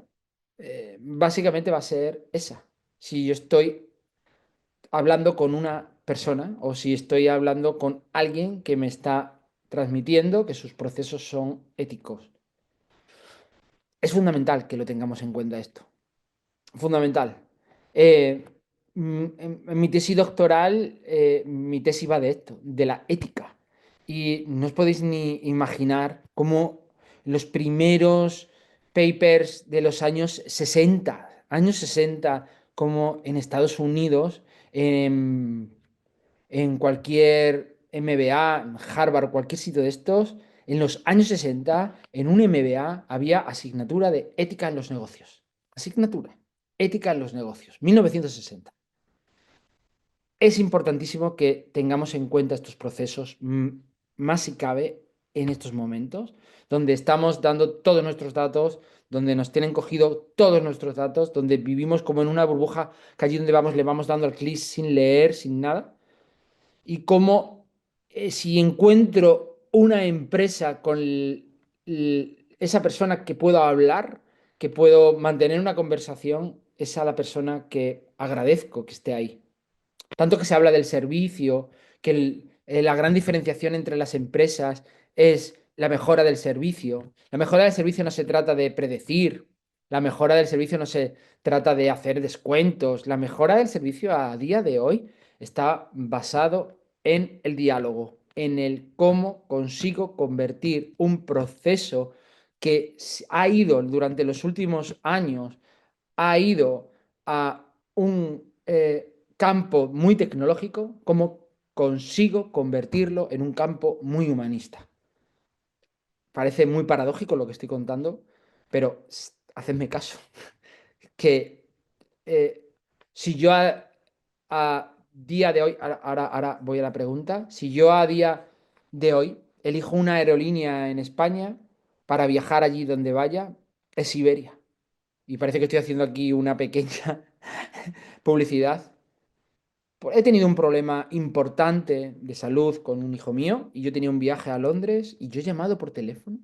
básicamente va a ser esa. Si yo estoy hablando con una persona o si estoy hablando con alguien que me está transmitiendo que sus procesos son éticos. Es fundamental que lo tengamos en cuenta esto. Fundamental. En mi tesis doctoral, mi tesis va de esto, de la ética. Y no os podéis ni imaginar cómo los primeros papers de los años 60 como en Estados Unidos, en cualquier MBA, en Harvard, cualquier sitio de estos, en los años 60 en un MBA había asignatura de ética en los negocios. Asignatura, ética en los negocios, 1960. Es importantísimo que tengamos en cuenta estos procesos, más si cabe en estos momentos, donde estamos dando todos nuestros datos, donde nos tienen cogido todos nuestros datos, donde vivimos como en una burbuja que allí donde vamos le vamos dando al clic sin leer, sin nada y cómo si encuentro una empresa con esa persona que puedo hablar, que puedo mantener una conversación, es a la persona que agradezco que esté ahí. Tanto que se habla del servicio, que la gran diferenciación entre las empresas es la mejora del servicio. La mejora del servicio no se trata de predecir, la mejora del servicio no se trata de hacer descuentos. La mejora del servicio a día de hoy está basado en el diálogo, en el cómo consigo convertir un proceso que ha ido durante los últimos años, ha ido a un campo muy tecnológico, cómo consigo convertirlo en un campo muy humanista. Parece muy paradójico lo que estoy contando, pero hacedme caso, que eh, si yo a día de hoy, ahora voy a la pregunta, si yo a día de hoy elijo una aerolínea en España para viajar allí donde vaya, es Iberia. Y parece que estoy haciendo aquí una pequeña publicidad. He tenido un problema importante de salud con un hijo mío y yo tenía un viaje a Londres y yo he llamado por teléfono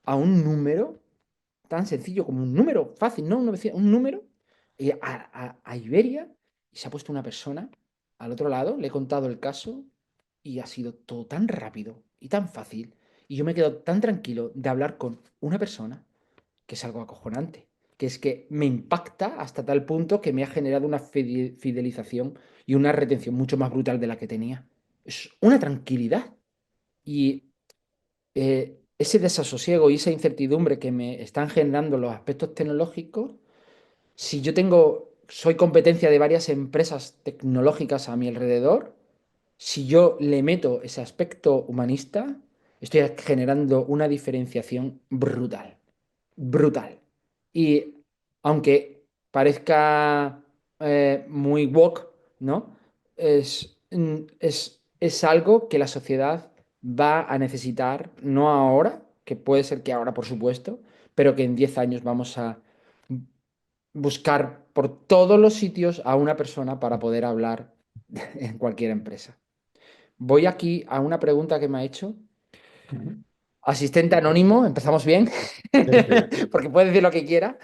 a un número tan sencillo como un número fácil, no un 900, un número a Iberia y se ha puesto una persona al otro lado, le he contado el caso y ha sido todo tan rápido y tan fácil y yo me he quedado tan tranquilo de hablar con una persona que es algo acojonante, que es que me impacta hasta tal punto que me ha generado una fidelización y una retención mucho más brutal de la que tenía. Es una tranquilidad y ese desasosiego y esa incertidumbre que me están generando los aspectos tecnológicos, si yo soy competencia de varias empresas tecnológicas a mi alrededor, si yo le meto ese aspecto humanista, estoy generando una diferenciación brutal, brutal. Y aunque parezca muy woke, ¿no? Es algo que la sociedad va a necesitar, no ahora, que puede ser que ahora, por supuesto, pero que en 10 años vamos a buscar por todos los sitios a una persona para poder hablar en cualquier empresa. Voy aquí a una pregunta que me ha hecho. Ujú. Asistente anónimo, empezamos bien, Sí, sí. porque puede decir lo que quiera.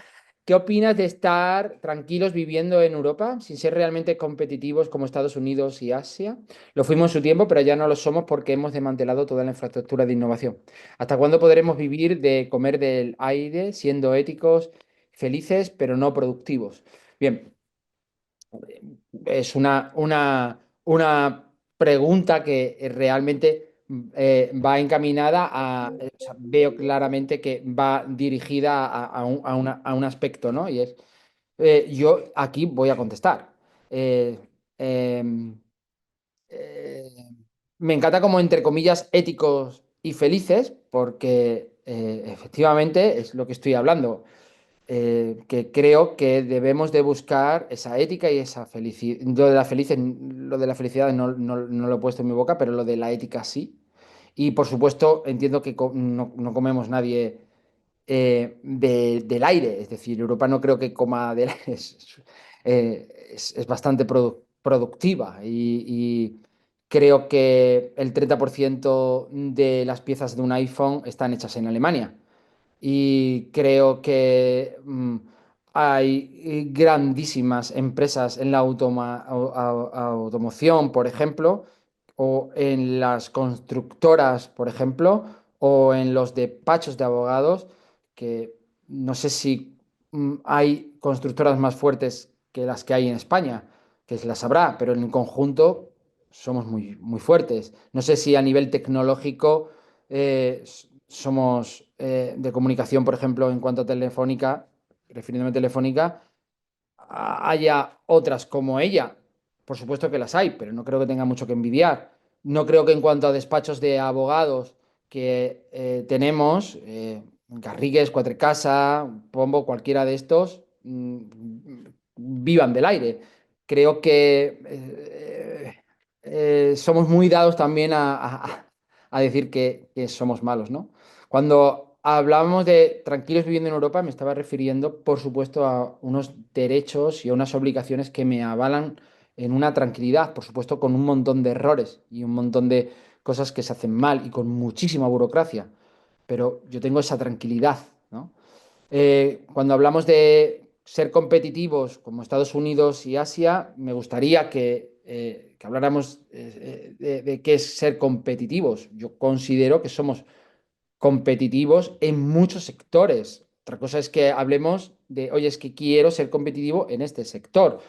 ¿Qué opinas de estar tranquilos viviendo en Europa sin ser realmente competitivos como Estados Unidos y Asia? Lo fuimos en su tiempo, pero ya no lo somos porque hemos desmantelado toda la infraestructura de innovación. ¿Hasta cuándo podremos vivir de comer del aire siendo éticos, felices, pero no productivos? Bien, es una pregunta que realmente va encaminada o sea, veo claramente que va dirigida a un aspecto, ¿no? Y es, yo aquí voy a contestar. Eh, em, eh, Me encanta como entre comillas éticos y felices, porque efectivamente es lo que estoy hablando, que creo que debemos de buscar esa ética y esa felicidad. Lo de la felicidad no lo he puesto en mi boca, pero lo de la ética sí. Y por supuesto, entiendo que no comemos nadie del aire, es decir, Europa no creo que coma del aire, es bastante productiva y creo que el 30% de las piezas de un iPhone están hechas en Alemania. Y creo que hay grandísimas empresas en la automoción, por ejemplo, o en las constructoras, por ejemplo, o en los despachos de abogados, que no sé si hay constructoras más fuertes que las que hay en España, que las habrá, pero en el conjunto somos muy, muy fuertes. No sé si a nivel tecnológico somos de comunicación, por ejemplo, en cuanto a Telefónica, refiriéndome a Telefónica, haya otras como ella. Por supuesto que las hay, pero no creo que tenga mucho que envidiar. No creo que en cuanto a despachos de abogados que tenemos, Garrigues, Cuatrecasa, Pombo, cualquiera de estos, vivan del aire. Creo que somos muy dados también a decir que somos malos, ¿no? Cuando hablábamos de tranquilos viviendo en Europa, me estaba refiriendo, por supuesto, a unos derechos y a unas obligaciones que me avalan en una tranquilidad, por supuesto, con un montón de errores y un montón de cosas que se hacen mal y con muchísima burocracia, pero yo tengo esa tranquilidad, ¿no? Cuando hablamos de ser competitivos como Estados Unidos y Asia, me gustaría que habláramos de qué es ser competitivos. Yo considero que somos competitivos en muchos sectores. Otra cosa es que hablemos de, oye, es que quiero ser competitivo en este sector.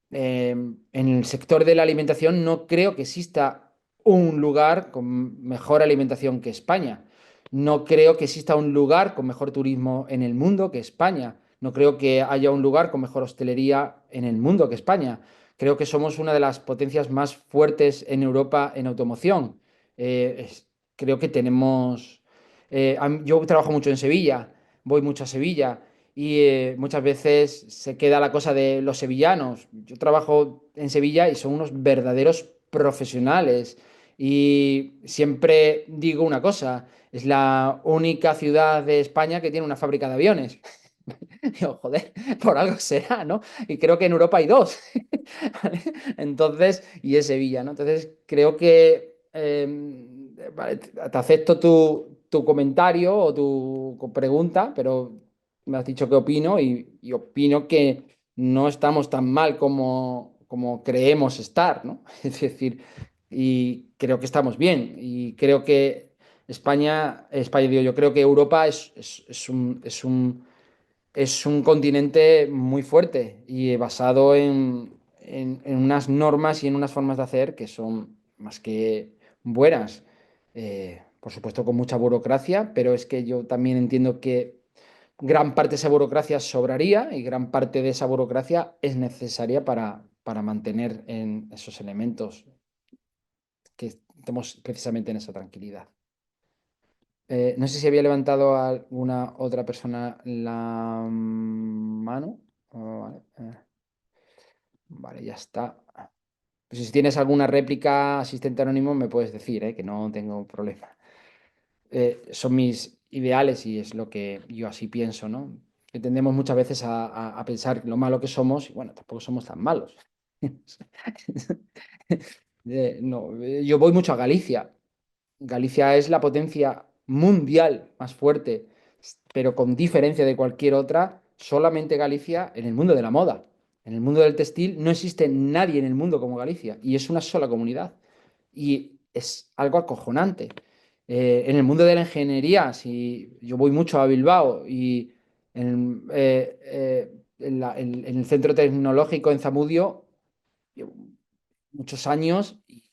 En el sector de la alimentación no creo que exista un lugar con mejor alimentación que España. No creo que exista un lugar con mejor turismo en el mundo que España. No creo que haya un lugar con mejor hostelería en el mundo que España. Creo que somos una de las potencias más fuertes en Europa en automoción. Creo que tenemos... yo trabajo mucho en Sevilla, voy mucho a Sevilla y muchas veces se queda la cosa de los sevillanos. Yo trabajo en Sevilla y son unos verdaderos profesionales. Y siempre digo una cosa, es la única ciudad de España que tiene una fábrica de aviones. Digo, joder, por algo será, ¿no? Y creo que en Europa hay dos. ¿Vale? Entonces, y es Sevilla, ¿no? Entonces, creo que vale, te acepto tu comentario o tu pregunta, pero me has dicho qué opino y opino que no estamos tan mal como creemos estar, ¿no? Es decir, y creo que estamos bien y creo que España, digo, yo creo que Europa es un continente muy fuerte y basado en unas normas y en unas formas de hacer que son más que buenas. Por supuesto, con mucha burocracia, pero es que yo también entiendo que gran parte de esa burocracia sobraría y gran parte de esa burocracia es necesaria para mantener en esos elementos que estemos precisamente en esa tranquilidad. No sé si había levantado alguna otra persona la mano. Vale, vale, ya está. Pues si tienes alguna réplica, asistente anónimo, me puedes decir, que no tengo problema. Son mis ideales y es lo que yo así pienso, ¿no? Que tendemos muchas veces a pensar lo malo que somos y bueno, tampoco somos tan malos. No, yo voy mucho a Galicia. Galicia es la potencia mundial más fuerte, pero con diferencia de cualquier otra, solamente Galicia en el mundo de la moda. En el mundo del textil no existe nadie en el mundo como Galicia y es una sola comunidad. Y es algo acojonante. En el mundo de la ingeniería, si yo voy mucho a Bilbao y en el centro tecnológico en Zamudio, llevo muchos años y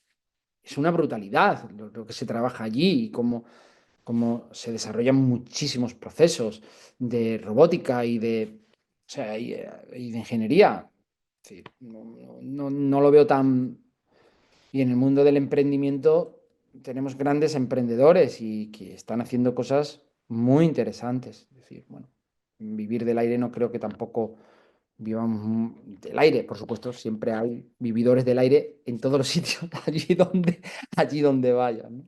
es una brutalidad lo que se trabaja allí y cómo se desarrollan muchísimos procesos de robótica o sea, y de ingeniería. Es decir, no lo veo tan... Y en el mundo del emprendimiento tenemos grandes emprendedores y que están haciendo cosas muy interesantes. Es decir, bueno, vivir del aire no creo que tampoco vivamos del aire. Por supuesto, siempre hay vividores del aire en todos los sitios, allí donde vayan, ¿no?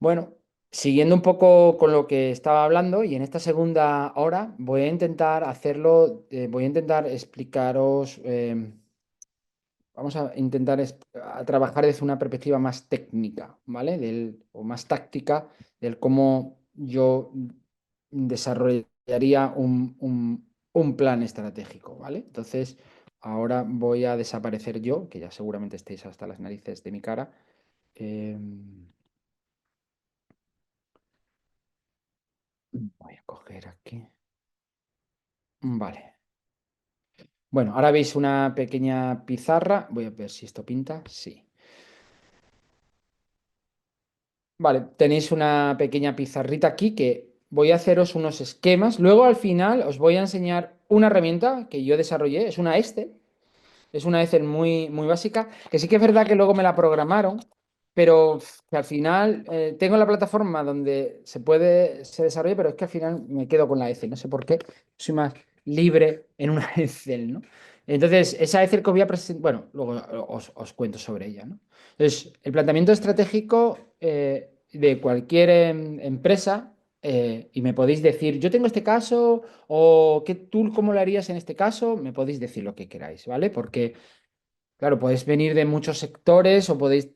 Bueno, siguiendo un poco con lo que estaba hablando y en esta segunda hora voy a intentar hacerlo, voy a intentar explicaros, vamos a intentar a trabajar desde una perspectiva más técnica, ¿vale? O más táctica del cómo yo desarrollaría un plan estratégico, ¿vale? Entonces, ahora voy a desaparecer yo, que ya seguramente estéis hasta las narices de mi cara. Voy a coger aquí. Vale. Bueno, ahora veis una pequeña pizarra. Voy a ver si esto pinta. Sí. Vale, tenéis una pequeña pizarrita aquí que voy a haceros unos esquemas. Luego al final os voy a enseñar una herramienta que yo desarrollé. Es una Excel. Es una Excel muy, muy básica, que sí que es verdad que luego me la programaron, pero que al final tengo la plataforma donde se desarrolla, pero es que al final me quedo con la Excel. No sé por qué. Soy más libre en una Excel, ¿no? Entonces, esa Excel que os voy a presentar, bueno, luego os cuento sobre ella, ¿no? Entonces, el planteamiento estratégico de cualquier empresa, y me podéis decir, yo tengo este caso, o qué tool, cómo lo harías en este caso, me podéis decir lo que queráis, ¿vale? Porque Claro, podéis venir de muchos sectores o podéis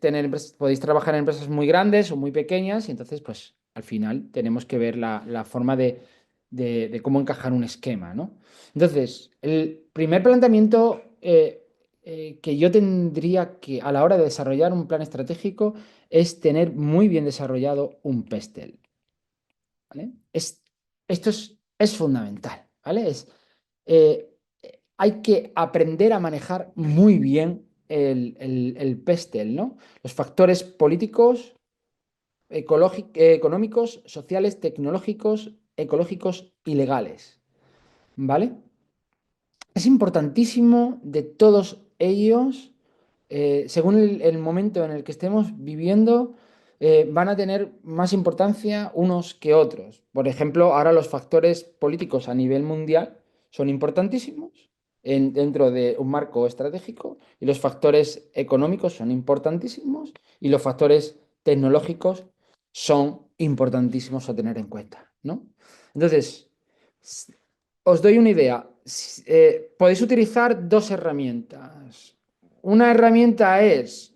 trabajar en empresas muy grandes o muy pequeñas y entonces, pues, al final tenemos que ver la forma de cómo encajar un esquema, ¿no? Entonces, el primer planteamiento que yo tendría que, a la hora de desarrollar un plan estratégico, es tener muy bien desarrollado un PESTEL, ¿vale? Esto es fundamental, ¿vale? Eh, Hay que aprender a manejar muy bien el PESTEL, ¿no? Los factores políticos, económicos, sociales, tecnológicos, ecológicos y legales, ¿vale? Es importantísimo de todos ellos, según el momento en el que estemos viviendo, van a tener más importancia unos que otros. Por ejemplo, ahora los factores políticos a nivel mundial son importantísimos dentro de un marco estratégico y los factores económicos son importantísimos y los factores tecnológicos son importantísimos a tener en cuenta, ¿no? Entonces, os doy una idea. Podéis utilizar dos herramientas. Una herramienta es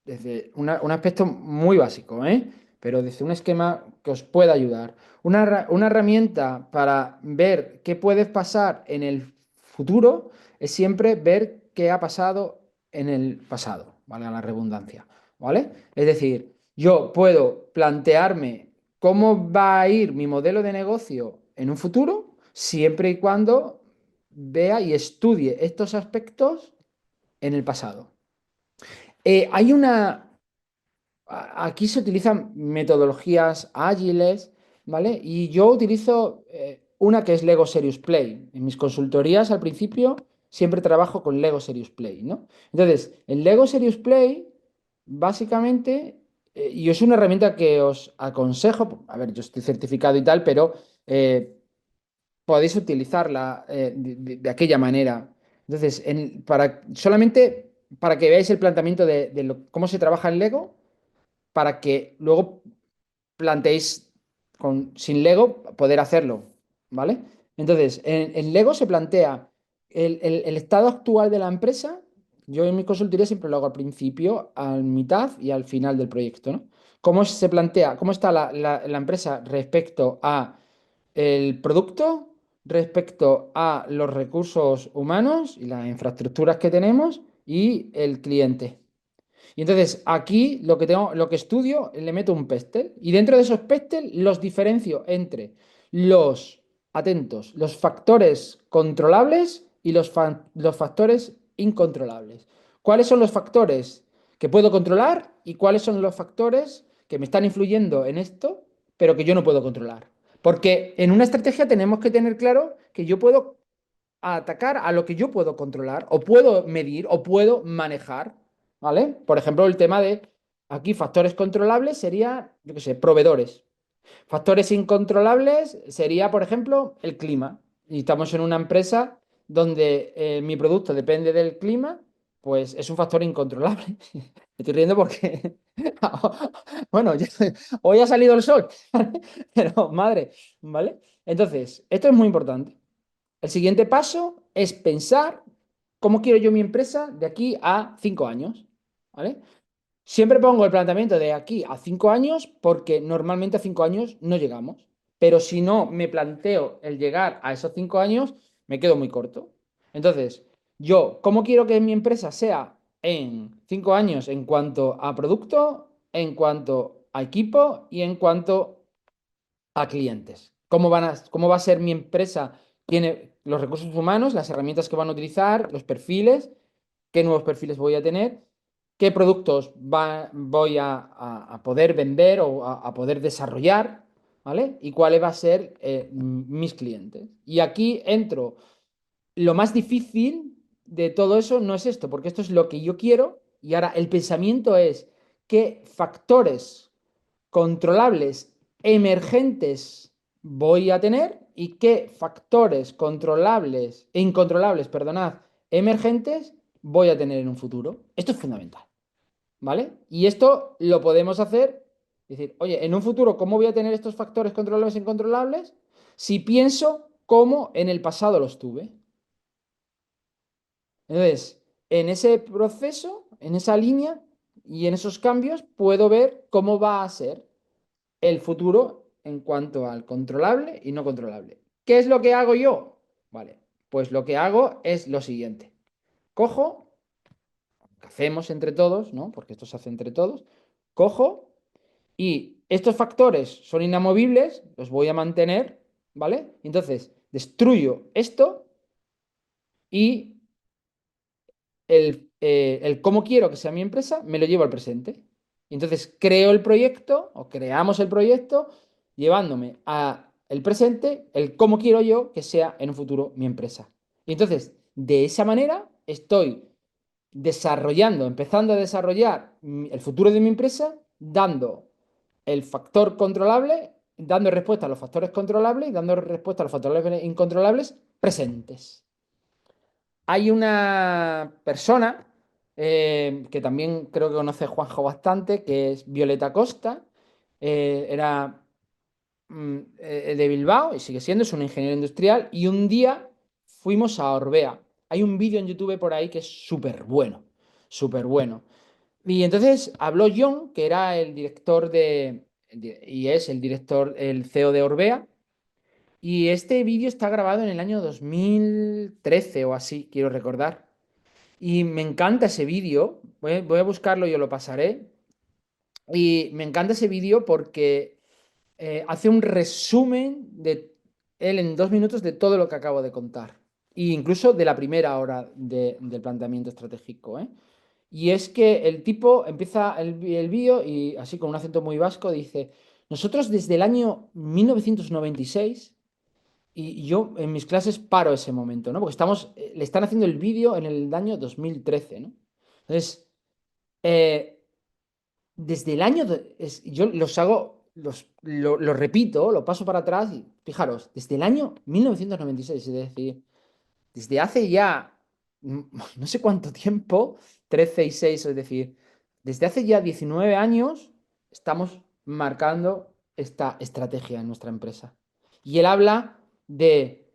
desde un aspecto muy básico, ¿eh? Pero desde un esquema que os pueda ayudar. Una herramienta para ver qué puede pasar en el futuro es siempre ver qué ha pasado en el pasado, ¿vale? A la redundancia, ¿vale? Es decir, yo puedo plantearme cómo va a ir mi modelo de negocio en un futuro, siempre y cuando vea y estudie estos aspectos en el pasado. Hay una, Aquí se utilizan metodologías ágiles, ¿vale? Y yo utilizo una que es Lego Serious Play. En mis consultorías al principio siempre trabajo con Lego Serious Play, ¿no? Entonces, el Lego Serious Play, básicamente, y es una herramienta que os aconsejo, a ver, yo estoy certificado y tal, pero podéis utilizarla de aquella manera. Entonces, solamente para que veáis el planteamiento de cómo se trabaja en Lego para que luego planteéis sin Lego poder hacerlo, ¿vale? Entonces, en Lego se plantea el estado actual de la empresa. Yo en mi consultoría siempre lo hago al principio, a mitad y al final del proyecto, ¿no? ¿Cómo se plantea, cómo está la empresa respecto a el producto, respecto a los recursos humanos y las infraestructuras que tenemos y el cliente? Y entonces aquí lo que estudio, le meto un pestel y dentro de esos pestel los diferencio entre atentos, los factores controlables y los factores incontrolables. ¿Cuáles son los factores que puedo controlar y cuáles son los factores que me están influyendo en esto, pero que yo no puedo controlar? Porque en una estrategia tenemos que tener claro que yo puedo atacar a lo que yo puedo controlar o puedo medir o puedo manejar, ¿vale? Por ejemplo, el tema de aquí factores controlables sería, yo qué sé, proveedores. Factores incontrolables sería, por ejemplo, el clima. Y estamos en una empresa donde mi producto depende del clima, pues es un factor incontrolable. Me estoy riendo porque, bueno, hoy ha salido el sol, ¿vale? Pero madre, ¿vale? Entonces, esto es muy importante. El siguiente paso es pensar cómo quiero yo mi empresa de aquí a 5 años, ¿vale? Siempre pongo el planteamiento de aquí a 5 años porque normalmente a 5 años no llegamos. Pero si no me planteo el llegar a esos 5 años, me quedo muy corto. Entonces, yo, ¿cómo quiero que mi empresa sea en 5 años en cuanto a producto, en cuanto a equipo y en cuanto a clientes? ¿Cómo va a ser mi empresa? Tiene los recursos humanos, las herramientas que van a utilizar, los perfiles, qué nuevos perfiles voy a tener, qué productos voy a poder vender o a poder desarrollar, ¿vale? Y cuáles va a ser mis clientes. Y aquí entro. Lo más difícil de todo eso no es esto, porque esto es lo que yo quiero y ahora el pensamiento es qué factores controlables emergentes voy a tener y qué factores controlables e incontrolables, perdonad, emergentes voy a tener en un futuro. Esto es fundamental, ¿vale? Y esto lo podemos hacer, es decir, oye, en un futuro, ¿cómo voy a tener estos factores controlables e incontrolables? Si pienso cómo en el pasado los tuve. Entonces, en ese proceso, en esa línea y en esos cambios, puedo ver cómo va a ser el futuro en cuanto al controlable y no controlable. ¿Qué es lo que hago yo? Vale, pues lo que hago es lo siguiente. Cojo, que hacemos entre todos, ¿no? Porque esto se hace entre todos. Cojo y estos factores son inamovibles, los voy a mantener, ¿vale? Entonces, destruyo esto y el cómo quiero que sea mi empresa me lo llevo al presente. Y entonces creo el proyecto o creamos el proyecto llevándome a el presente, el cómo quiero yo que sea en un futuro mi empresa. Y entonces, de esa manera, estoy desarrollando, empezando a desarrollar el futuro de mi empresa, dando el factor controlable, dando respuesta a los factores controlables y dando respuesta a los factores incontrolables presentes. Hay una persona que también creo que conoce Juanjo bastante, que es Violeta Costa. Era de Bilbao y sigue siendo, es un ingeniero industrial. Y un día fuimos a Orbea. Hay un vídeo en YouTube por ahí que es súper bueno, súper bueno. Y entonces habló John, que era el director y es el director, el CEO de Orbea. Y este vídeo está grabado en el año 2013 o así, quiero recordar. Y me encanta ese vídeo. Voy a buscarlo y yo lo pasaré. Y me encanta ese vídeo porque hace un resumen de él en 2 minutos de todo lo que acabo de contar. E incluso de la primera hora del planteamiento estratégico, ¿eh? Y es que el tipo empieza el vídeo y así con un acento muy vasco dice, nosotros desde el año 1996 y yo en mis clases paro ese momento, ¿no? Porque le están haciendo el vídeo en el año 2013, ¿no? Entonces, eh, desde el año, yo los hago, lo repito, lo paso para atrás y fijaros, desde el año 1996, es decir, desde hace ya no sé cuánto tiempo, 13 y 6, es decir, desde hace ya 19 años estamos marcando esta estrategia en nuestra empresa. Y él habla de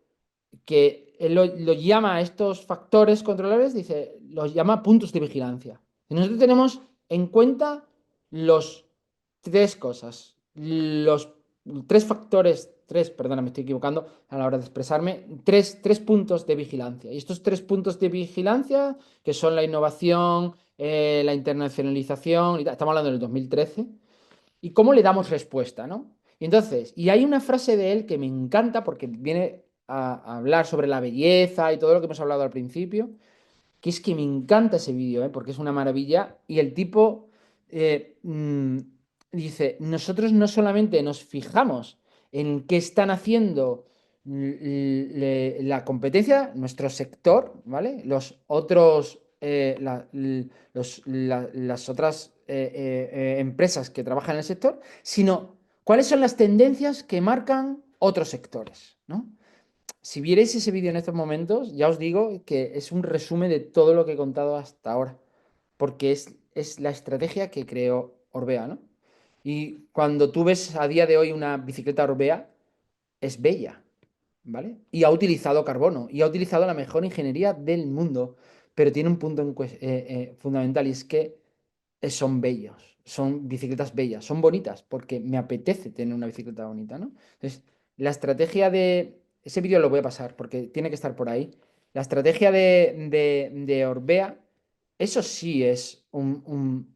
que él lo llama a estos factores controlables, dice, los llama puntos de vigilancia. Y nosotros tenemos en cuenta los tres cosas, los tres factores, perdona, me estoy equivocando a la hora de expresarme, tres puntos de vigilancia. Y estos 3 puntos de vigilancia, que son la innovación, la internacionalización, estamos hablando del 2013, y cómo le damos respuesta, ¿no? Y entonces, y hay una frase de él que me encanta porque viene a hablar sobre la belleza y todo lo que hemos hablado al principio, que es que me encanta ese vídeo, ¿eh? Porque es una maravilla. Y el tipo dice, nosotros no solamente nos fijamos en qué están haciendo la competencia, nuestro sector, ¿vale? Los otros, las otras empresas que trabajan en el sector, sino cuáles son las tendencias que marcan otros sectores, ¿no? Si vierais ese vídeo en estos momentos, ya os digo que es un resumen de todo lo que he contado hasta ahora, porque es la estrategia que creó Orbea, ¿no? Y cuando tú ves a día de hoy una bicicleta Orbea, es bella, ¿vale? Y ha utilizado carbono, y ha utilizado la mejor ingeniería del mundo, pero tiene un punto fundamental, y es que son bellos, son bicicletas bellas, son bonitas, porque me apetece tener una bicicleta bonita, ¿no? Entonces, la estrategia de... Ese vídeo lo voy a pasar porque tiene que estar por ahí. La estrategia de Orbea, eso sí es un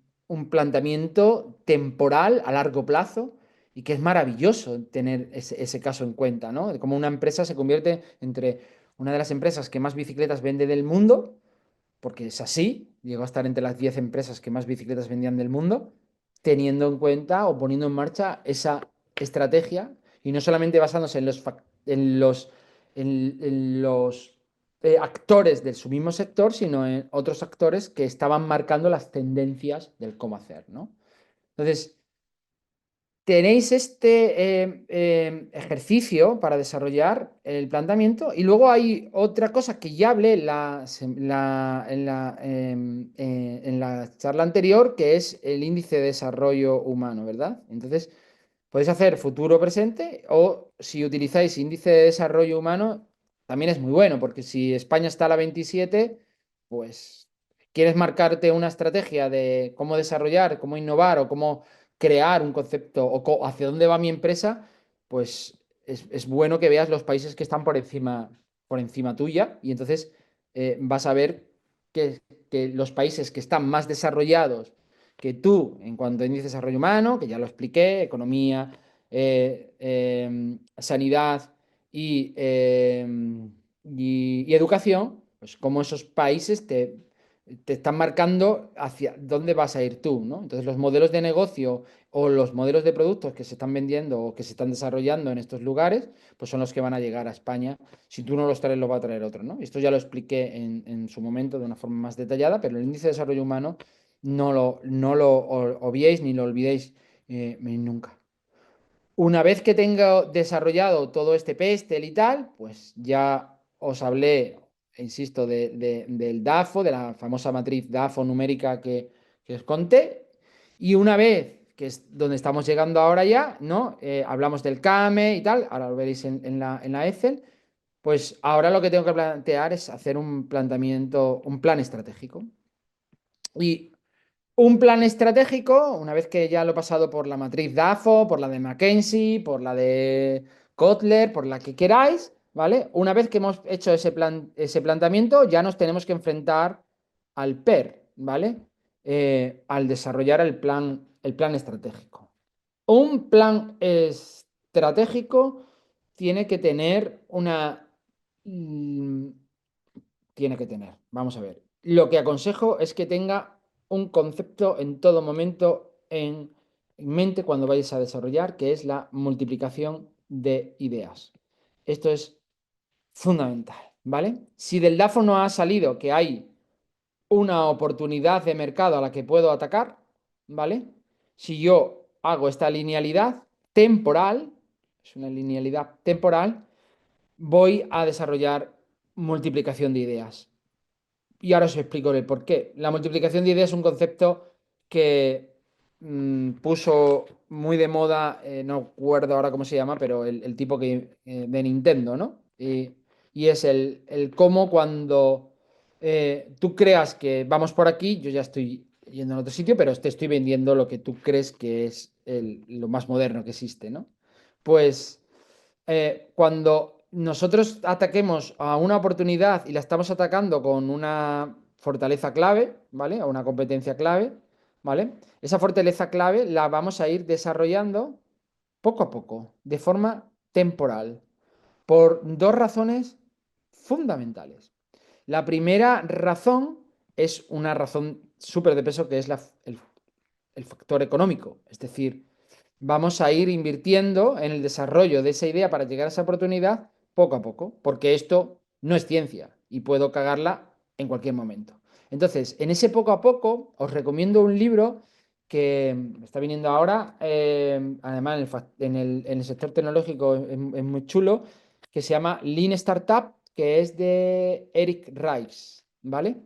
planteamiento temporal a largo plazo y que es maravilloso tener ese caso en cuenta, ¿no? De cómo una empresa se convierte entre una de las empresas que más bicicletas vende del mundo porque es así, llegó a estar entre las 10 empresas que más bicicletas vendían del mundo, teniendo en cuenta o poniendo en marcha esa estrategia y no solamente basándose en los actores de su mismo sector, sino en otros actores que estaban marcando las tendencias del cómo hacer, ¿no? Entonces, tenéis este ejercicio para desarrollar el planteamiento y luego hay otra cosa que ya hablé en la charla anterior, que es el índice de desarrollo humano, ¿verdad? Entonces, podéis hacer futuro presente o si utilizáis índice de desarrollo humano, también es muy bueno, porque si España está a la 27, pues quieres marcarte una estrategia de cómo desarrollar, cómo innovar o cómo crear un concepto o hacia dónde va mi empresa, pues es bueno que veas los países que están por encima tuya y entonces vas a ver que los países que están más desarrollados que tú en cuanto a índice de desarrollo humano, que ya lo expliqué, economía, sanidad y educación, pues como esos países te están marcando hacia dónde vas a ir tú, ¿no? Entonces los modelos de negocio o los modelos de productos que se están vendiendo o que se están desarrollando en estos lugares, pues son los que van a llegar a España. Si tú no los traes, los va a traer otro, ¿no? Esto ya lo expliqué en su momento de una forma más detallada, pero el índice de desarrollo humano no lo obviéis ni lo olvidéis nunca. Una vez que tenga desarrollado todo este pestel y tal, pues ya os hablé, insisto, del DAFO, de la famosa matriz DAFO numérica que os conté. Y una vez, que es donde estamos llegando ahora ya, ¿no? Hablamos del CAME y tal, ahora lo veréis en la Excel. Pues ahora lo que tengo que plantear es hacer un planteamiento, un plan estratégico. Y un plan estratégico, una vez que ya lo he pasado por la matriz DAFO, por la de McKinsey, por la de Kotler, por la que queráis, ¿vale? Una vez que hemos hecho ese planteamiento, ya nos tenemos que enfrentar al PER, ¿vale? Al desarrollar el plan estratégico. Un plan estratégico tiene que tener mm, tiene que tener. Vamos a ver. Lo que aconsejo es que tenga un concepto en todo momento en mente cuando vayáis a desarrollar, que es la multiplicación de ideas. Esto es fundamental, ¿vale? Si del DAFO no ha salido que hay una oportunidad de mercado a la que puedo atacar, ¿vale? Si yo hago esta linealidad temporal, es una linealidad temporal, voy a desarrollar multiplicación de ideas. Y ahora os explico el por qué. La multiplicación de ideas es un concepto que puso muy de moda, no recuerdo ahora cómo se llama, pero el tipo de Nintendo, ¿no? Y es el cómo cuando tú creas que vamos por aquí, yo ya estoy yendo a otro sitio, pero te estoy vendiendo lo que tú crees que es lo más moderno que existe, ¿no? Pues cuando nosotros ataquemos a una oportunidad y la estamos atacando con una fortaleza clave, ¿vale? O una competencia clave, ¿vale? Esa fortaleza clave la vamos a ir desarrollando poco a poco, de forma temporal, por dos razones fundamentales. La primera razón es una razón súper de peso que es el factor económico, es decir, vamos a ir invirtiendo en el desarrollo de esa idea para llegar a esa oportunidad poco a poco, porque esto no es ciencia y puedo cagarla en cualquier momento. Entonces, en ese poco a poco, os recomiendo un libro que me está viniendo ahora, además en el sector tecnológico es muy chulo, que se llama Lean Startup, que es de Eric Rice, ¿vale?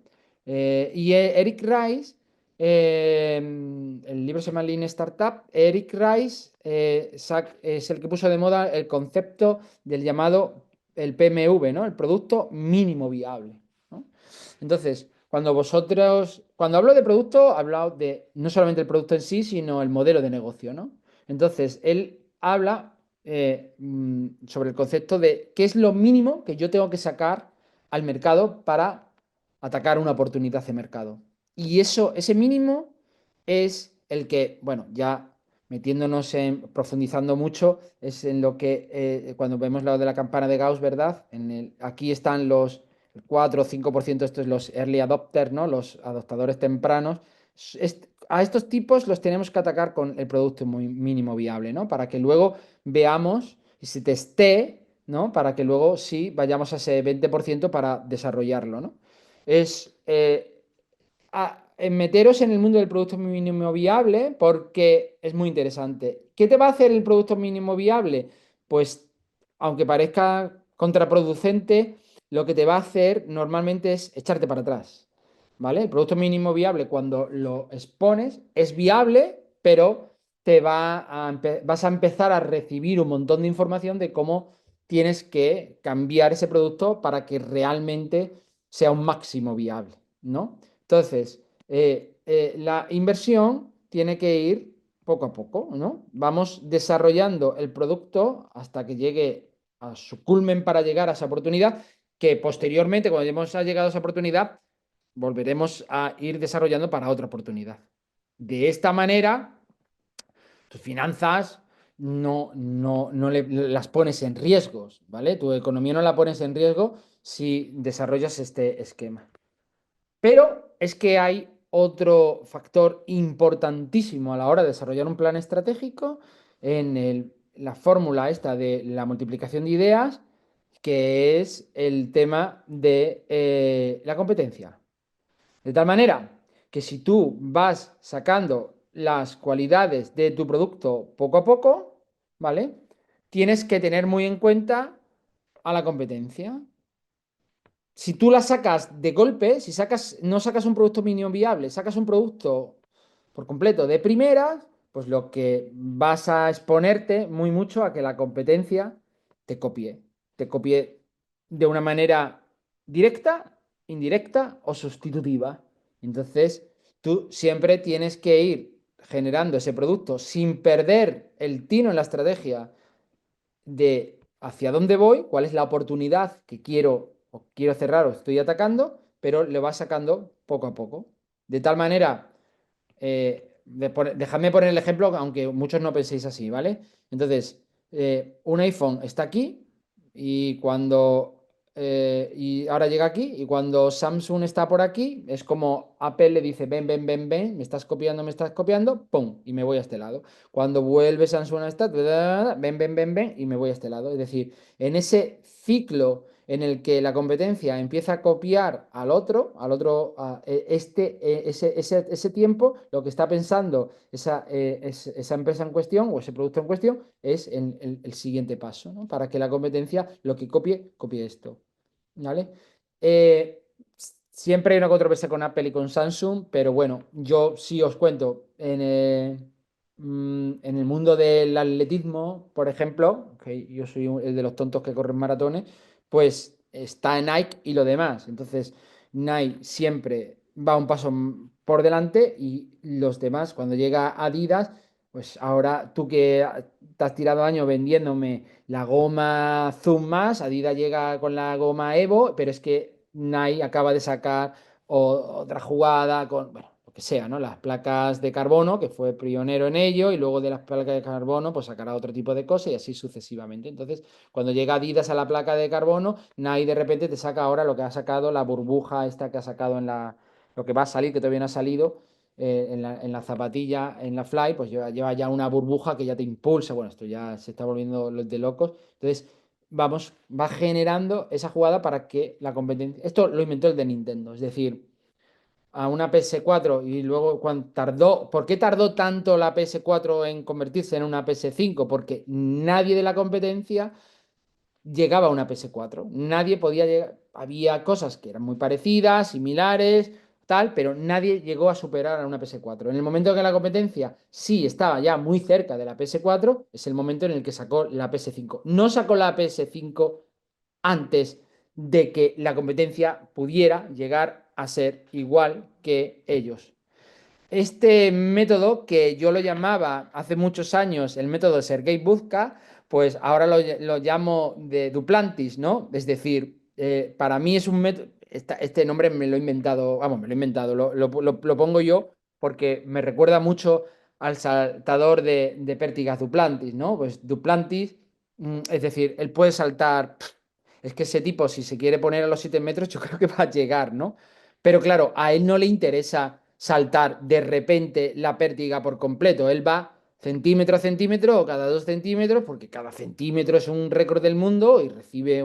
Y Eric Rice el libro se llama Lean Startup. Eric Rice es el que puso de moda el concepto del llamado el PMV, ¿no? El producto mínimo viable, ¿no? Entonces, cuando hablo de producto, hablo de no solamente el producto en sí, sino el modelo de negocio, ¿no? Entonces, él habla sobre el concepto de qué es lo mínimo que yo tengo que sacar al mercado para atacar una oportunidad de mercado. Y ese mínimo es el que, bueno, ya metiéndonos profundizando mucho, es en lo que cuando vemos lo de la campana de Gauss, ¿verdad? Aquí están los 4 o 5%, estos los early adopters, ¿no? Los adoptadores tempranos. A estos tipos los tenemos que atacar con el producto mínimo viable, ¿no? Para que luego veamos y se testee, ¿no? Para que luego sí vayamos a ese 20% para desarrollarlo, ¿no? Es meteros en el mundo del producto mínimo viable porque es muy interesante. ¿Qué te va a hacer el producto mínimo viable? Pues, aunque parezca contraproducente, lo que te va a hacer normalmente es echarte para atrás. ¿Vale? El producto mínimo viable, cuando lo expones, es viable, pero vas a empezar a recibir un montón de información de cómo tienes que cambiar ese producto para que realmente sea un máximo viable, ¿no? Entonces, la inversión tiene que ir poco a poco, ¿no? Vamos desarrollando el producto hasta que llegue a su culmen para llegar a esa oportunidad, que posteriormente, cuando hemos llegado a esa oportunidad, volveremos a ir desarrollando para otra oportunidad. De esta manera, tus finanzas no las pones en riesgos, ¿vale? Tu economía no la pones en riesgo si desarrollas este esquema. Pero es que hay otro factor importantísimo a la hora de desarrollar un plan estratégico en la fórmula esta de la multiplicación de ideas, que es el tema de la competencia. De tal manera que si tú vas sacando las cualidades de tu producto poco a poco, ¿vale? Tienes que tener muy en cuenta a la competencia. Si tú la sacas de golpe, si no sacas un producto mínimo viable, sacas un producto por completo de primeras, pues lo que vas a exponerte muy mucho a que la competencia te copie de una manera directa, indirecta o sustitutiva. Entonces, tú siempre tienes que ir generando ese producto sin perder el tino en la estrategia de hacia dónde voy, cuál es la oportunidad que quiero o quiero cerrar o estoy atacando, pero le vas sacando poco a poco. De tal manera, dejadme poner el ejemplo, aunque muchos no penséis así, ¿vale? Entonces, un iPhone está aquí y y ahora llega aquí y cuando Samsung está por aquí, es como Apple le dice, ven, ven, ven, ven, me estás copiando, ¡pum! Y me voy a este lado. Cuando vuelve Samsung a estar, ven, ven, ven, ven, y me voy a este lado. Es decir, en ese ciclo en el que la competencia empieza a copiar ese tiempo, lo que está pensando esa empresa en cuestión o ese producto en cuestión es el siguiente paso, ¿no? Para que la competencia lo que copie esto, ¿vale? Eh, Siempre hay una controversia con Apple y con Samsung, pero bueno, yo sí os cuento, en el mundo del atletismo, por ejemplo, que yo soy el de los tontos que corren maratones, pues está Nike y lo demás. Entonces, Nike siempre va un paso por delante y los demás, cuando llega Adidas, pues ahora tú que te has tirado años vendiéndome la goma Zoom más, Adidas llega con la goma Evo, pero es que Nike acaba de sacar otra jugada con, bueno, lo que sea, ¿no? Las placas de carbono, que fue pionero en ello, y luego de las placas de carbono, pues sacará otro tipo de cosas y así sucesivamente. Entonces, cuando llega Adidas a la placa de carbono, Nike de repente te saca ahora lo que ha sacado, la burbuja esta que ha sacado lo que va a salir, que todavía no ha salido, en la zapatilla, en la Fly, pues lleva ya una burbuja que ya te impulsa. Bueno, esto ya se está volviendo de locos. Entonces, va generando esa jugada para que la competencia. Esto lo inventó el de Nintendo, es decir, a una PS4 y luego cuando tardó. ¿Por qué tardó tanto la PS4 en convertirse en una PS5? Porque nadie de la competencia llegaba a una PS4. Nadie podía llegar. Había cosas que eran muy parecidas, similares, tal, pero nadie llegó a superar a una PS4. En el momento que la competencia sí estaba ya muy cerca de la PS4, es el momento en el que sacó la PS5. No sacó la PS5 antes de que la competencia pudiera llegar a ser igual que ellos. Este método, que yo lo llamaba hace muchos años el método de Sergei Buzka, pues ahora lo llamo de Duplantis, ¿no? Es decir, para mí es un método, este nombre me lo he inventado, vamos, me lo he inventado, lo pongo yo porque me recuerda mucho al saltador de Pértigas Duplantis, ¿no? Pues Duplantis, es decir, él puede saltar, es que ese tipo, si se quiere poner a los 7 metros, yo creo que va a llegar, ¿no? Pero claro, a él no le interesa saltar de repente la pértiga por completo. Él va centímetro a centímetro o cada 2 centímetros, porque cada centímetro es un récord del mundo y recibe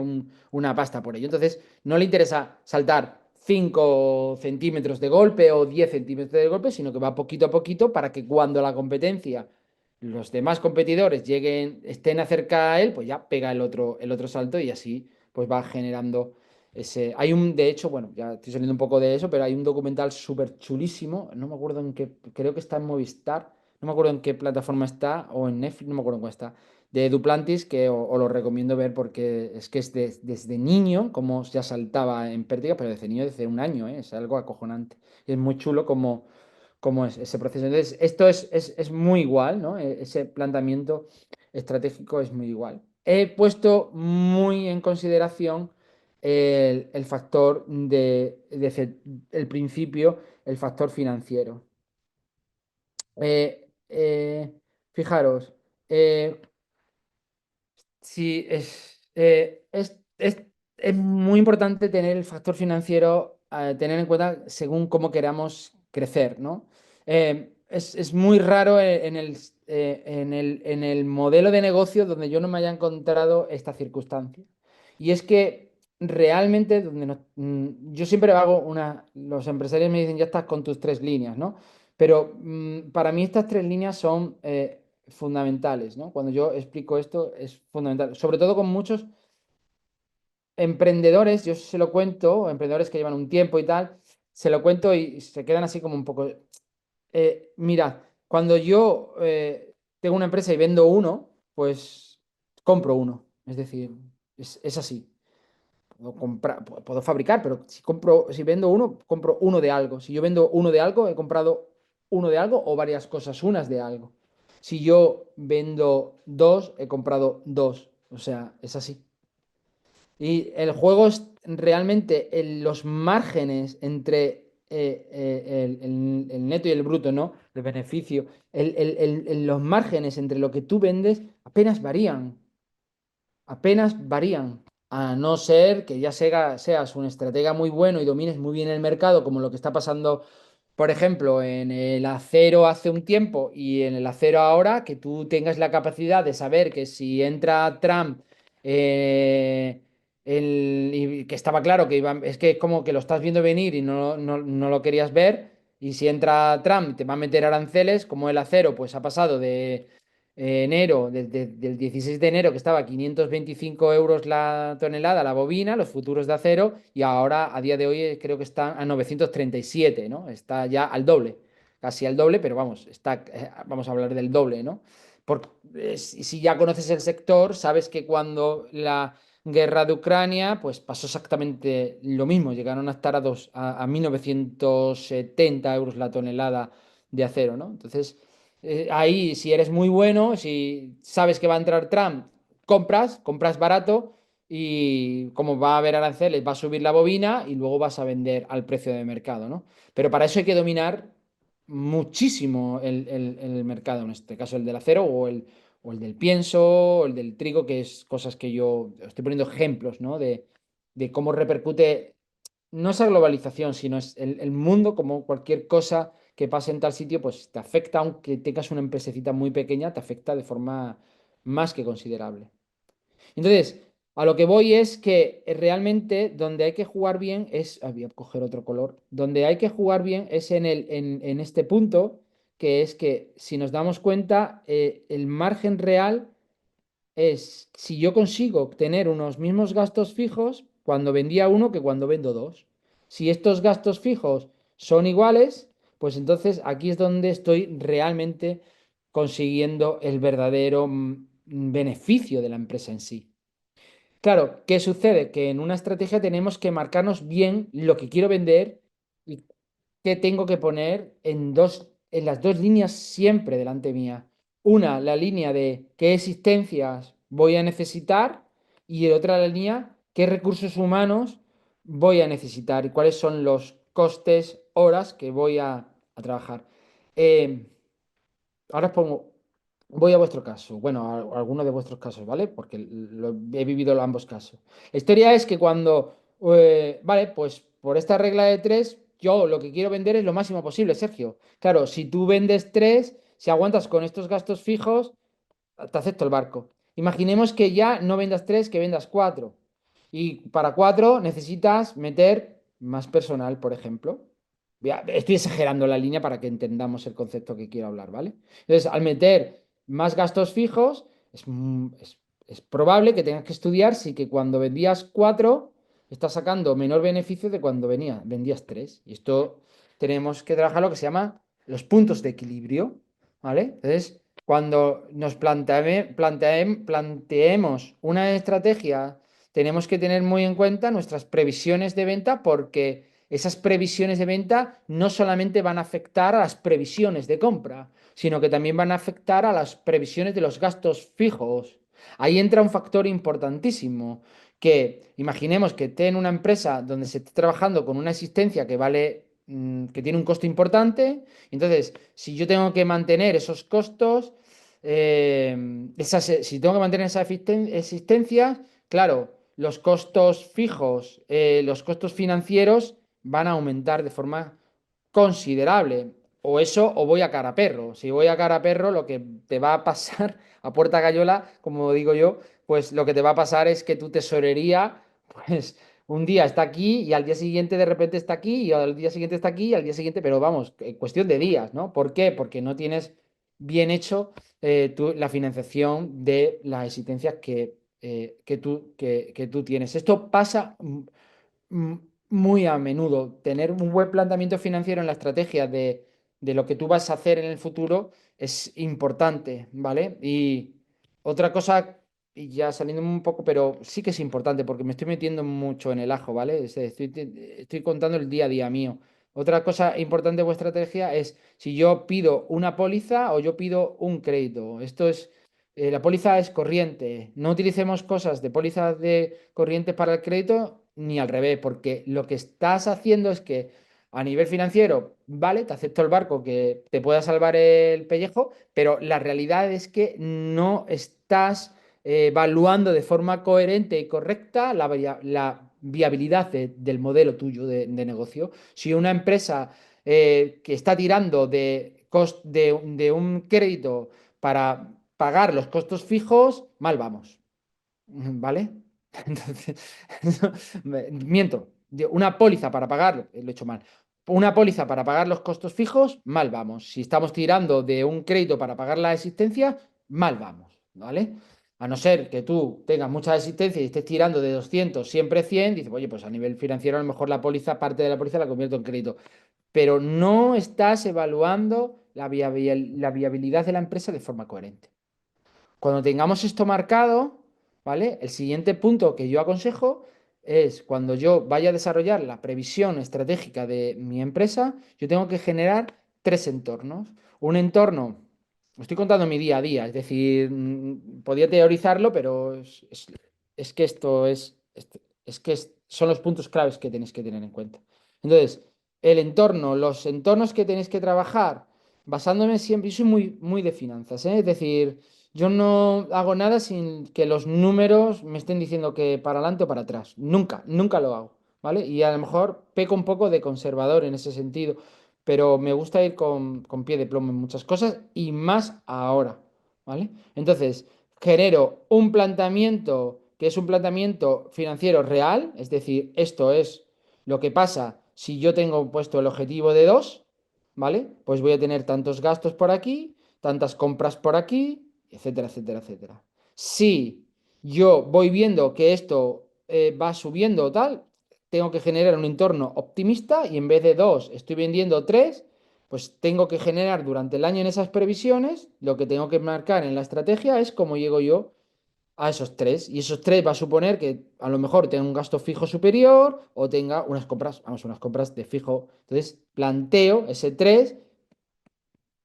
una pasta por ello. Entonces, no le interesa saltar 5 centímetros de golpe o 10 centímetros de golpe, sino que va poquito a poquito para que cuando la competencia, los demás competidores estén acerca a él, pues ya pega el otro salto y así pues va generando de hecho, bueno, ya estoy saliendo un poco de eso, pero hay un documental súper chulísimo, no me acuerdo en qué, creo que está en Movistar, no me acuerdo en qué plataforma está, o en Netflix, no me acuerdo en cuál está, de Duplantis, que os lo recomiendo ver porque es que desde niño, como ya saltaba en pértiga, pero desde niño, desde un año, es algo acojonante. Y es muy chulo como es ese proceso. Entonces, esto es muy igual, ¿no? Ese planteamiento estratégico es muy igual. He puesto muy en consideración el factor el principio, el factor financiero. Eh, eh, fijaros, eh, sí, es muy importante tener el factor financiero, tener en cuenta según cómo queramos crecer, ¿no? Es muy raro en el modelo de negocio donde yo no me haya encontrado esta circunstancia. Y es que realmente, yo siempre hago los empresarios me dicen, ya estás con tus tres líneas, ¿no? Pero para mí estas tres líneas son fundamentales, ¿no? Cuando yo explico esto es fundamental, sobre todo con muchos emprendedores, yo se lo cuento, emprendedores que llevan un tiempo y tal, se lo cuento y se quedan así como un poco, mira, cuando yo tengo una empresa y vendo uno, pues compro uno, es decir, es así. Puedo fabricar, pero si vendo uno, compro uno de algo. Si yo vendo uno de algo, he comprado uno de algo o varias cosas, unas de algo. Si yo vendo dos, he comprado dos. O sea, es así. Y el juego es realmente en los márgenes entre el neto y el bruto, ¿no? El beneficio. Los márgenes entre lo que tú vendes apenas varían. A no ser que ya seas un estratega muy bueno y domines muy bien el mercado, como lo que está pasando, por ejemplo, en el acero hace un tiempo y en el acero ahora, que tú tengas la capacidad de saber que si entra Trump, eh, y que estaba claro que es que es como que lo estás viendo venir y no lo querías ver, y si entra Trump y te va a meter aranceles, como el acero, pues ha pasado de enero, del 16 de enero, que estaba a 525 euros la tonelada, la bobina, los futuros de acero, y ahora a día de hoy creo que están a 937, ¿no? Está ya al doble, casi al doble, pero vamos, vamos a hablar del doble, ¿no? Porque si ya conoces el sector, sabes que cuando la guerra de Ucrania, pues pasó exactamente lo mismo, llegaron a estar a 1970 euros la tonelada de acero, ¿no? Entonces ahí, si eres muy bueno, si sabes que va a entrar Trump, compras barato y como va a haber aranceles, va a subir la bobina y luego vas a vender al precio de mercado, ¿no? Pero para eso hay que dominar muchísimo el mercado, en este caso el del acero o el del pienso, o el del trigo, que es cosas que yo estoy poniendo ejemplos, ¿no? De cómo repercute no esa globalización, sino es el mundo como cualquier cosa que pase en tal sitio, pues te afecta, aunque tengas una empresecita muy pequeña, te afecta de forma más que considerable. Entonces, a lo que voy es que realmente donde hay que jugar bien es, voy a coger otro color, donde hay que jugar bien es en este punto, que es que si nos damos cuenta, el margen real es si yo consigo obtener unos mismos gastos fijos cuando vendía uno que cuando vendo dos. Si estos gastos fijos son iguales, pues entonces aquí es donde estoy realmente consiguiendo el verdadero beneficio de la empresa en sí. Claro, ¿qué sucede? Que en una estrategia tenemos que marcarnos bien lo que quiero vender y qué tengo que poner en las dos líneas siempre delante mía. Una, la línea de qué existencias voy a necesitar y otra la línea qué recursos humanos voy a necesitar y cuáles son los costes, horas que voy a trabajar. Eh, Ahora os pongo, voy a vuestro caso, bueno, a alguno de vuestros casos, ¿vale? Porque he vivido ambos casos. La historia es que cuando, vale, pues por esta regla de tres, yo lo que quiero vender es lo máximo posible, Sergio. Claro, si tú vendes tres, si aguantas con estos gastos fijos, te acepto el barco. Imaginemos que ya no vendas tres, que vendas cuatro. Y para cuatro necesitas meter más personal, por ejemplo. Estoy exagerando la línea para que entendamos el concepto que quiero hablar, ¿vale? Entonces, al meter más gastos fijos, es probable que tengas que estudiar si que cuando vendías cuatro, estás sacando menor beneficio de cuando vendías tres. Y esto tenemos que trabajar lo que se llama los puntos de equilibrio. ¿vale? Entonces, cuando nos planteemos una estrategia, tenemos que tener muy en cuenta nuestras previsiones de venta porque esas previsiones de venta no solamente van a afectar a las previsiones de compra, sino que también van a afectar a las previsiones de los gastos fijos. Ahí entra un factor importantísimo, que imaginemos que en una empresa donde se esté trabajando con una existencia que vale, que tiene un costo importante, entonces si yo tengo que mantener esos costos, si tengo que mantener esa existencia, claro, los costos fijos, los costos financieros van a aumentar de forma considerable. O eso, o voy a cara a perro. Si voy a cara a perro, lo que te va a pasar a puerta gallola, como digo yo, pues lo que te va a pasar es que tu tesorería, pues un día está aquí y al día siguiente de repente está aquí y al día siguiente está aquí y al día siguiente, pero vamos, cuestión de días, ¿no? ¿Por qué? Porque no tienes bien hecho la financiación de las existencias que tú tienes. Esto pasa mm, muy a menudo. Tener un buen planteamiento financiero en la estrategia de lo que tú vas a hacer en el futuro es importante, ¿vale? Y otra cosa, y ya saliendo un poco, pero sí que es importante porque me estoy metiendo mucho en el ajo, ¿vale? Estoy contando el día a día mío. Otra cosa importante de vuestra estrategia es si yo pido una póliza o yo pido un crédito. La póliza es corriente. No utilicemos cosas de pólizas de corriente para el crédito ni al revés, porque lo que estás haciendo es que a nivel financiero, vale, te acepto el barco que te pueda salvar el pellejo, pero la realidad es que no estás evaluando de forma coherente y correcta la viabilidad del modelo tuyo de negocio. Si una empresa que está tirando de un crédito para pagar los costos fijos, mal vamos, ¿vale? Entonces, miento, una póliza para pagar, lo he hecho mal. Una póliza para pagar los costos fijos, mal vamos. Si estamos tirando de un crédito para pagar la existencia, mal vamos, ¿vale? A no ser que tú tengas mucha existencia y estés tirando de 200 siempre 100, dices, oye, pues a nivel financiero a lo mejor la póliza, parte de la póliza la convierto en crédito. Pero no estás evaluando la viabilidad de la empresa de forma coherente. Cuando tengamos esto marcado, ¿vale? El siguiente punto que yo aconsejo es cuando yo vaya a desarrollar la previsión estratégica de mi empresa, yo tengo que generar tres entornos. Un entorno, estoy contando mi día a día, es decir, podía teorizarlo, pero es que son los puntos claves que tenéis que tener en cuenta. Entonces, los entornos que tenéis que trabajar, basándome siempre, yo soy muy, muy de finanzas, ¿eh? Es decir, yo no hago nada sin que los números me estén diciendo que para adelante o para atrás. Nunca, nunca lo hago, ¿vale? Y a lo mejor peco un poco de conservador en ese sentido, pero me gusta ir con pie de plomo en muchas cosas y más ahora, ¿vale? Entonces, genero un planteamiento que es un planteamiento financiero real, es decir, esto es lo que pasa si yo tengo puesto el objetivo de 2, ¿vale? Pues voy a tener tantos gastos por aquí, tantas compras por aquí, etcétera, etcétera, etcétera. Si yo voy viendo que esto va subiendo o tal, tengo que generar un entorno optimista y en vez de 2 estoy vendiendo 3, pues tengo que generar durante el año en esas previsiones, lo que tengo que marcar en la estrategia es cómo llego yo a esos 3. Y esos 3 va a suponer que a lo mejor tenga un gasto fijo superior o tenga unas compras de fijo. Entonces planteo ese 3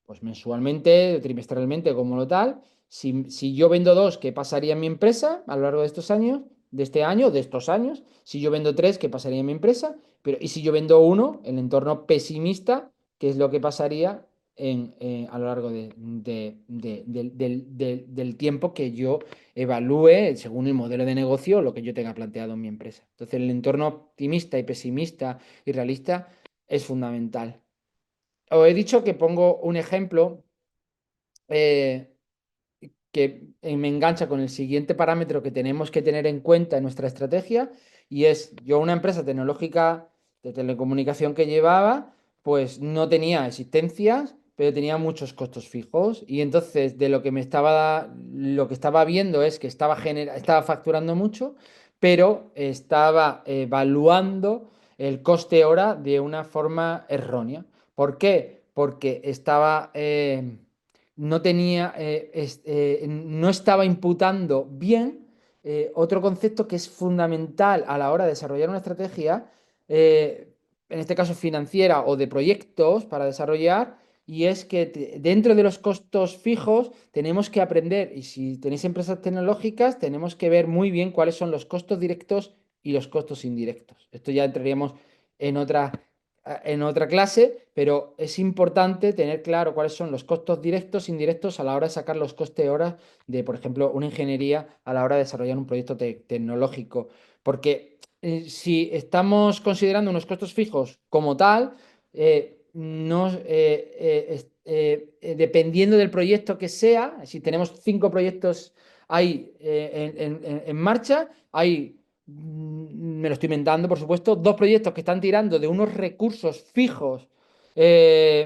pues mensualmente, trimestralmente, como lo tal. Si yo vendo 2, ¿qué pasaría en mi empresa a lo largo de estos años? De este año, de estos años. Si yo vendo 3, ¿qué pasaría en mi empresa? Y si yo vendo 1, el entorno pesimista, ¿qué es lo que pasaría a lo largo del tiempo que yo evalúe, según el modelo de negocio, lo que yo tenga planteado en mi empresa? Entonces, el entorno optimista y pesimista y realista es fundamental. Os he dicho que pongo un ejemplo eh, que me engancha con el siguiente parámetro que tenemos que tener en cuenta en nuestra estrategia y es yo una empresa tecnológica de telecomunicación que llevaba, pues no tenía existencias, pero tenía muchos costos fijos y entonces de lo que estaba viendo es que estaba facturando mucho, pero estaba evaluando el coste hora de una forma errónea. ¿Por qué? Porque estaba no tenía, no estaba imputando bien otro concepto que es fundamental a la hora de desarrollar una estrategia, en este caso financiera o de proyectos para desarrollar, y es que dentro de los costos fijos tenemos que aprender, y si tenéis empresas tecnológicas, tenemos que ver muy bien cuáles son los costos directos y los costos indirectos. Esto ya entraríamos en otra clase, pero es importante tener claro cuáles son los costos directos e indirectos a la hora de sacar los costes horas de, por ejemplo, una ingeniería a la hora de desarrollar un proyecto tecnológico. Porque si estamos considerando unos costos fijos como tal, no, dependiendo del proyecto que sea, si tenemos 5 proyectos ahí en marcha, hay, me lo estoy inventando, por supuesto, 2 proyectos que están tirando de unos recursos fijos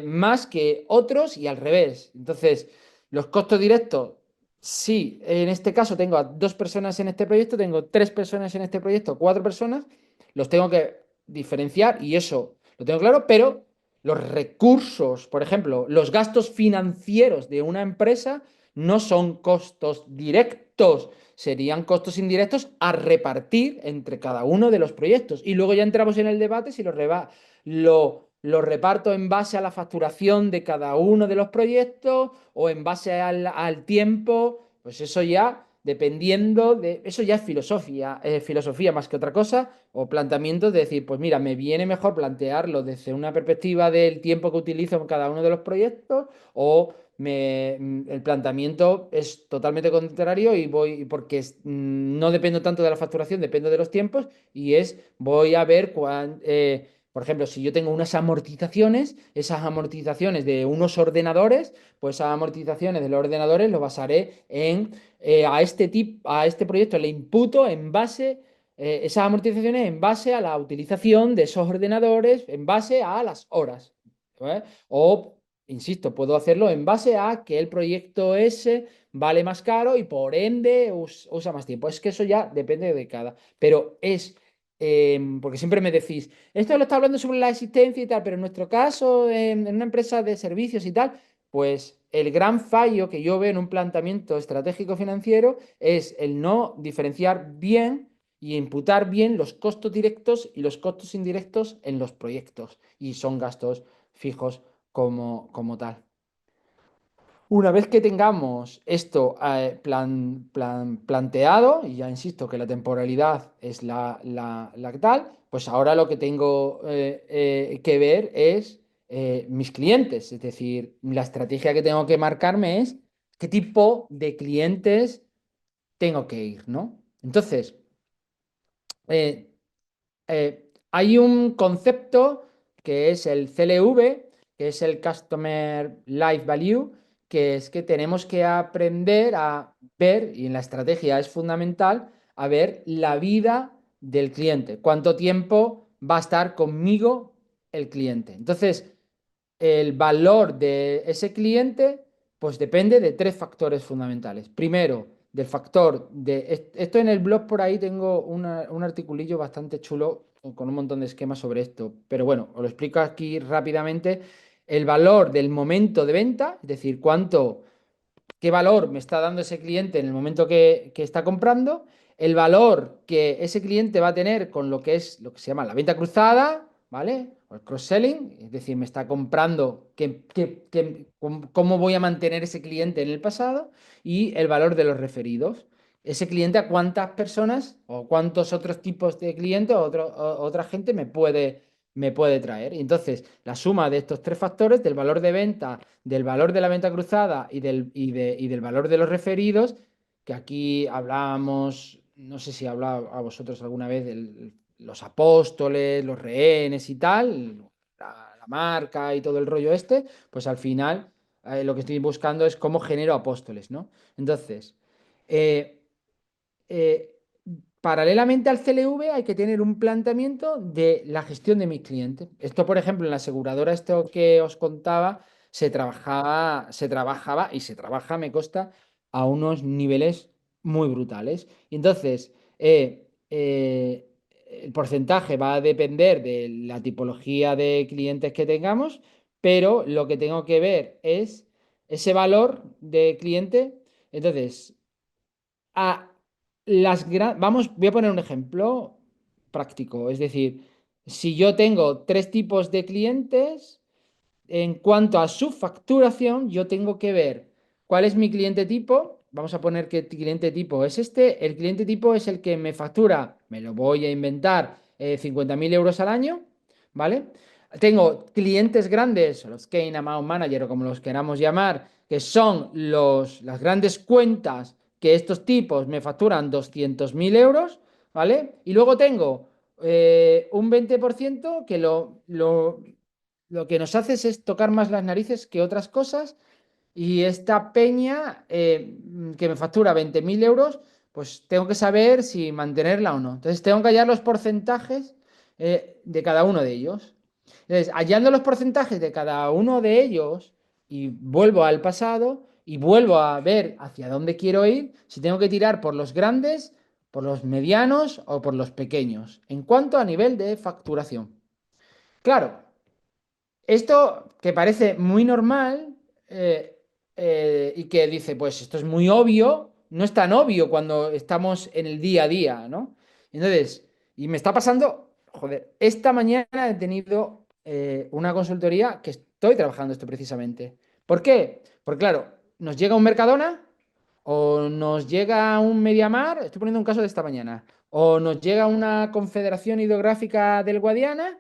más que otros y al revés. Entonces, los costos directos, sí, en este caso tengo a 2 personas en este proyecto, tengo 3 personas en este proyecto, 4 personas, los tengo que diferenciar y eso lo tengo claro, pero los recursos, por ejemplo, los gastos financieros de una empresa no son costos directos, serían costos indirectos a repartir entre cada uno de los proyectos. Y luego ya entramos en el debate si lo reparto en base a la facturación de cada uno de los proyectos o en base al tiempo, pues eso ya, dependiendo de, eso ya es filosofía más que otra cosa, o planteamientos de decir, pues mira, me viene mejor plantearlo desde una perspectiva del tiempo que utilizo en cada uno de los proyectos, o el planteamiento es totalmente contrario y voy, porque no dependo tanto de la facturación, dependo de los tiempos, y voy a ver por ejemplo, si yo tengo unas amortizaciones, esas amortizaciones de unos ordenadores, pues esas amortizaciones de los ordenadores lo basaré en, a este proyecto le imputo en base, esas amortizaciones en base a la utilización de esos ordenadores, en base a las horas. ¿Eh? O, insisto, puedo hacerlo en base a que el proyecto ese vale más caro y por ende usa más tiempo. Es que eso ya depende de cada. Pero porque siempre me decís, esto lo está hablando sobre la existencia y tal, pero en nuestro caso, en una empresa de servicios y tal, pues el gran fallo que yo veo en un planteamiento estratégico financiero es el no diferenciar bien y imputar bien los costos directos y los costos indirectos en los proyectos. Y son gastos fijos como tal. Una vez que tengamos esto planteado, y ya insisto que la temporalidad es la que tal, pues ahora lo que tengo que ver es mis clientes, es decir, la estrategia que tengo que marcarme es qué tipo de clientes tengo que ir, ¿no? Entonces, eh, hay un concepto que es el CLV, que es el Customer Life Value, que es que tenemos que aprender a ver, y en la estrategia es fundamental, a ver la vida del cliente, cuánto tiempo va a estar conmigo el cliente. Entonces, el valor de ese cliente, pues depende de 3 factores fundamentales. Primero, del factor de... Esto en el blog por ahí tengo un articulillo bastante chulo con un montón de esquemas sobre esto, pero bueno, os lo explico aquí rápidamente. El valor del momento de venta, es decir, qué valor me está dando ese cliente en el momento que está comprando, el valor que ese cliente va a tener con lo que es lo que se llama la venta cruzada, ¿vale? O el cross-selling, es decir, me está comprando, cómo voy a mantener ese cliente en el pasado y el valor de los referidos. Ese cliente a cuántas personas o cuántos otros tipos de clientes o otra gente me puede traer. Y entonces, la suma de estos 3 factores, del valor de venta, del valor de la venta cruzada y del valor de los referidos, que aquí hablábamos, no sé si hablaba a vosotros alguna vez de los apóstoles, los rehenes y tal, la marca y todo el rollo este, pues al final lo que estoy buscando es cómo genero apóstoles, ¿no? Entonces, eh, eh, paralelamente al CLV hay que tener un planteamiento de la gestión de mis clientes. Esto, por ejemplo, en la aseguradora, esto que os contaba, se trabajaba y se trabaja, me consta, a unos niveles muy brutales. Y entonces, el porcentaje va a depender de la tipología de clientes que tengamos, pero lo que tengo que ver es ese valor de cliente. Entonces, a voy a poner un ejemplo práctico. Es decir, si yo tengo tres tipos de clientes, en cuanto a su facturación, yo tengo que ver cuál es mi cliente tipo. Vamos a poner que el cliente tipo es este. El cliente tipo es el que me factura, me lo voy a inventar, 50.000 euros al año, ¿vale? Tengo clientes grandes, los Key Amount Manager o como los queramos llamar, que son las grandes cuentas que estos tipos me facturan 200.000 euros, ¿vale? Y luego tengo un 20% que lo que nos hace es tocar más las narices que otras cosas y esta peña que me factura 20.000 euros, pues tengo que saber si mantenerla o no. Entonces tengo que hallar los porcentajes de cada uno de ellos. Entonces, hallando los porcentajes de cada uno de ellos y vuelvo al pasado y vuelvo a ver hacia dónde quiero ir, si tengo que tirar por los grandes, por los medianos o por los pequeños, en cuanto a nivel de facturación. Claro, esto que parece muy normal y que dice, pues esto es muy obvio, no es tan obvio cuando estamos en el día a día, ¿no? Entonces, y me está pasando, joder, esta mañana he tenido una consultoría que estoy trabajando esto precisamente. ¿Por qué? Porque claro, nos llega un Mercadona o nos llega un Mediamar, estoy poniendo un caso de esta mañana, o nos llega una Confederación Hidrográfica del Guadiana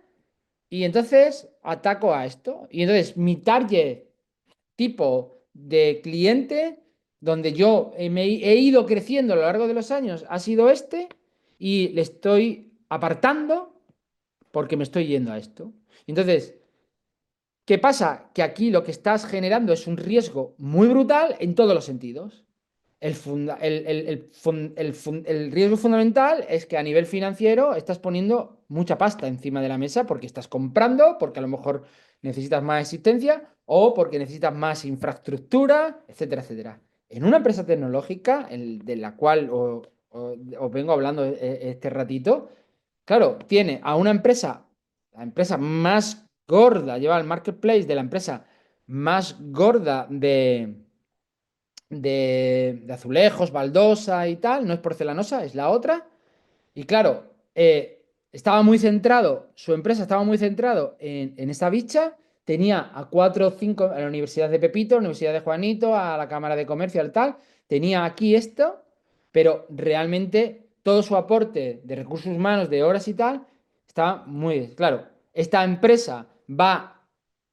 y entonces ataco a esto. Y entonces mi target tipo de cliente, donde yo he ido creciendo a lo largo de los años, ha sido este, y le estoy apartando porque me estoy yendo a esto. Entonces, ¿qué pasa? Que aquí lo que estás generando es un riesgo muy brutal en todos los sentidos. El riesgo fundamental es que a nivel financiero estás poniendo mucha pasta encima de la mesa porque estás comprando, porque a lo mejor necesitas más existencia o porque necesitas más infraestructura, etcétera, etcétera. En una empresa tecnológica, de la cual os vengo hablando este ratito, claro, tiene a una empresa, la empresa más gorda, lleva el marketplace de la empresa más gorda de azulejos, baldosa y tal, no es porcelanosa, es la otra. Y claro, estaba muy centrado, su empresa estaba muy centrado en esa bicha, tenía a cuatro o cinco, a la Universidad de Pepito, a la Universidad de Juanito, a la Cámara de Comercio, al tal, tenía aquí esto, pero realmente todo su aporte de recursos humanos, de horas y tal, estaba muy claro. Esta empresa va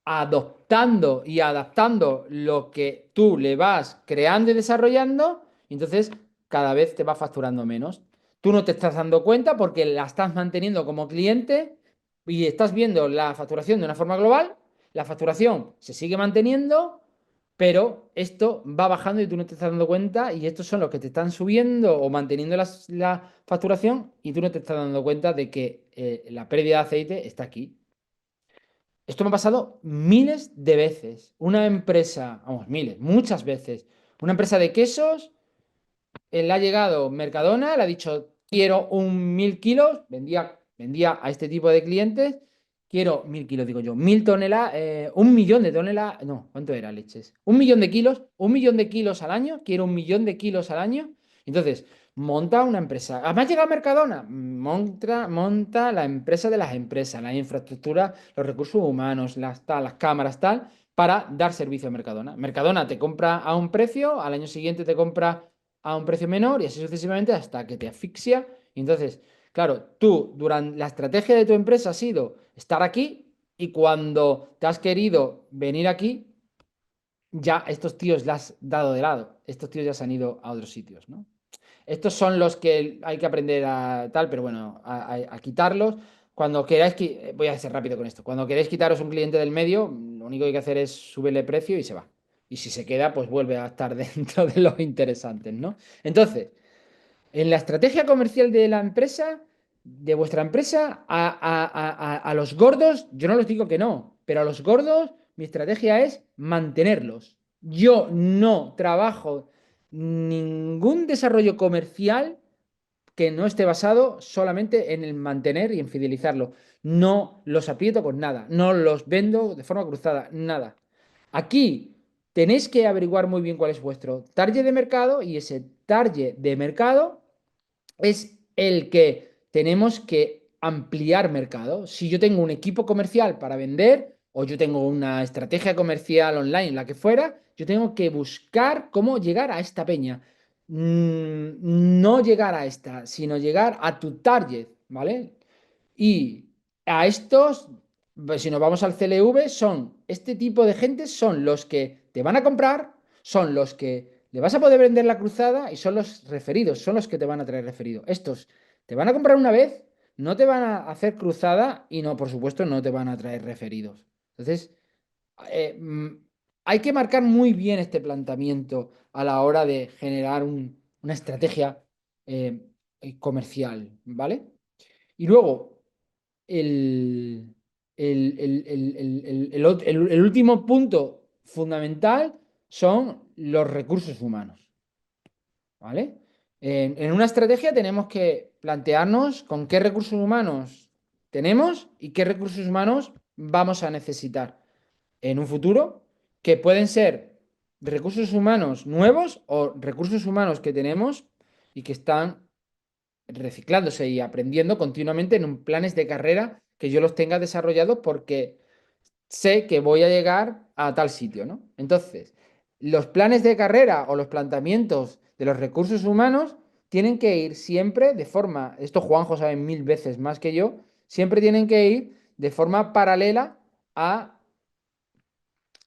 adoptando y adaptando lo que tú le vas creando y desarrollando, y entonces cada vez te va facturando menos. Tú no te estás dando cuenta porque la estás manteniendo como cliente y estás viendo la facturación de una forma global. La facturación se sigue manteniendo, pero esto va bajando y tú no te estás dando cuenta y estos son los que te están subiendo o manteniendo la facturación y tú no te estás dando cuenta de que la pérdida de aceite está aquí. Esto me ha pasado miles de veces. Una empresa, vamos, miles, muchas veces. Una empresa de quesos, le ha llegado Mercadona, le ha dicho, quiero 1.000 kilos, vendía a este tipo de clientes, quiero 1.000 kilos, digo yo, 1.000 toneladas, 1 millón de toneladas, no, ¿cuánto era leches? 1 millón de kilos, 1 millón de kilos al año, quiero 1 millón de kilos al año. Entonces, monta una empresa. Además llega Mercadona, monta la empresa de las empresas, la infraestructura, los recursos humanos, las cámaras, tal, para dar servicio a Mercadona. Mercadona te compra a un precio, al año siguiente te compra a un precio menor y así sucesivamente hasta que te asfixia. Y entonces, claro, tú, durante la estrategia de tu empresa ha sido estar aquí y cuando te has querido venir aquí, ya estos tíos las has dado de lado. Estos tíos ya se han ido a otros sitios, ¿no? Estos son los que hay que aprender a tal, pero bueno, a quitarlos. Cuando queráis, voy a ser rápido con esto. Cuando queréis quitaros un cliente del medio, lo único que hay que hacer es subirle precio y se va. Y si se queda, pues vuelve a estar dentro de los interesantes, ¿no? Entonces, en la estrategia comercial de la empresa, de vuestra empresa, a los gordos, yo no les digo que no, pero a los gordos, mi estrategia es mantenerlos. Yo no trabajo ningún desarrollo comercial que no esté basado solamente en el mantener y en fidelizarlo. No los aprieto con nada, no los vendo de forma cruzada, nada. Aquí tenéis que averiguar muy bien cuál es vuestro target de mercado y ese target de mercado es el que tenemos que ampliar mercado. Si yo tengo un equipo comercial para vender o yo tengo una estrategia comercial online, la que fuera, yo tengo que buscar cómo llegar a esta peña. No llegar a esta, sino llegar a tu target, ¿vale? Y a estos, pues, si nos vamos al CLV, son este tipo de gente, son los que te van a comprar, son los que le vas a poder vender la cruzada y son los referidos, son los que te van a traer referido. Estos te van a comprar una vez, no te van a hacer cruzada y no, por supuesto, no te van a traer referidos. Entonces, eh, mm, hay que marcar muy bien este planteamiento a la hora de generar una estrategia eh, comercial, ¿vale? Y luego, el, el último punto fundamental son los recursos humanos, ¿vale? En una estrategia tenemos que plantearnos con qué recursos humanos tenemos y qué recursos humanos vamos a necesitar en un futuro, que pueden ser recursos humanos nuevos o recursos humanos que tenemos y que están reciclándose y aprendiendo continuamente en planes de carrera que yo los tenga desarrollados porque sé que voy a llegar a tal sitio, ¿no? Entonces, los planes de carrera o los planteamientos de los recursos humanos tienen que ir siempre de forma, esto Juanjo sabe mil veces más que yo, siempre tienen que ir de forma paralela a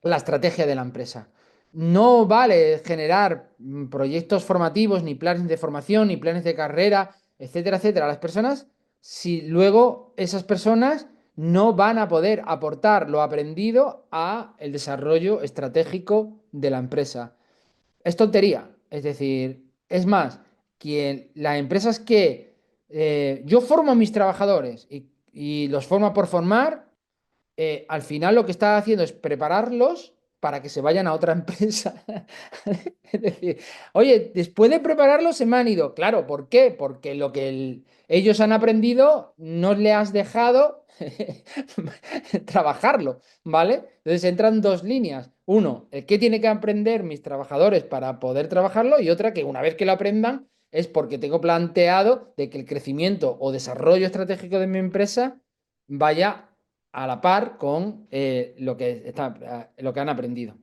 la estrategia de la empresa. No vale generar proyectos formativos, ni planes de formación, ni planes de carrera, etcétera, etcétera, a las personas si luego esas personas no van a poder aportar lo aprendido a el desarrollo estratégico de la empresa. Es tontería, es decir, es más, las empresas que yo formo a mis trabajadores y los formo por formar, al final lo que está haciendo es prepararlos para que se vayan a otra empresa. Es decir, oye, después de prepararlos se me han ido. Claro, ¿por qué? Porque lo que ellos han aprendido no le has dejado trabajarlo, ¿vale? Entonces entran dos líneas. Uno, el que tiene que aprender mis trabajadores para poder trabajarlo y otra que una vez que lo aprendan es porque tengo planteado de que el crecimiento o desarrollo estratégico de mi empresa vaya a la par con lo que han aprendido.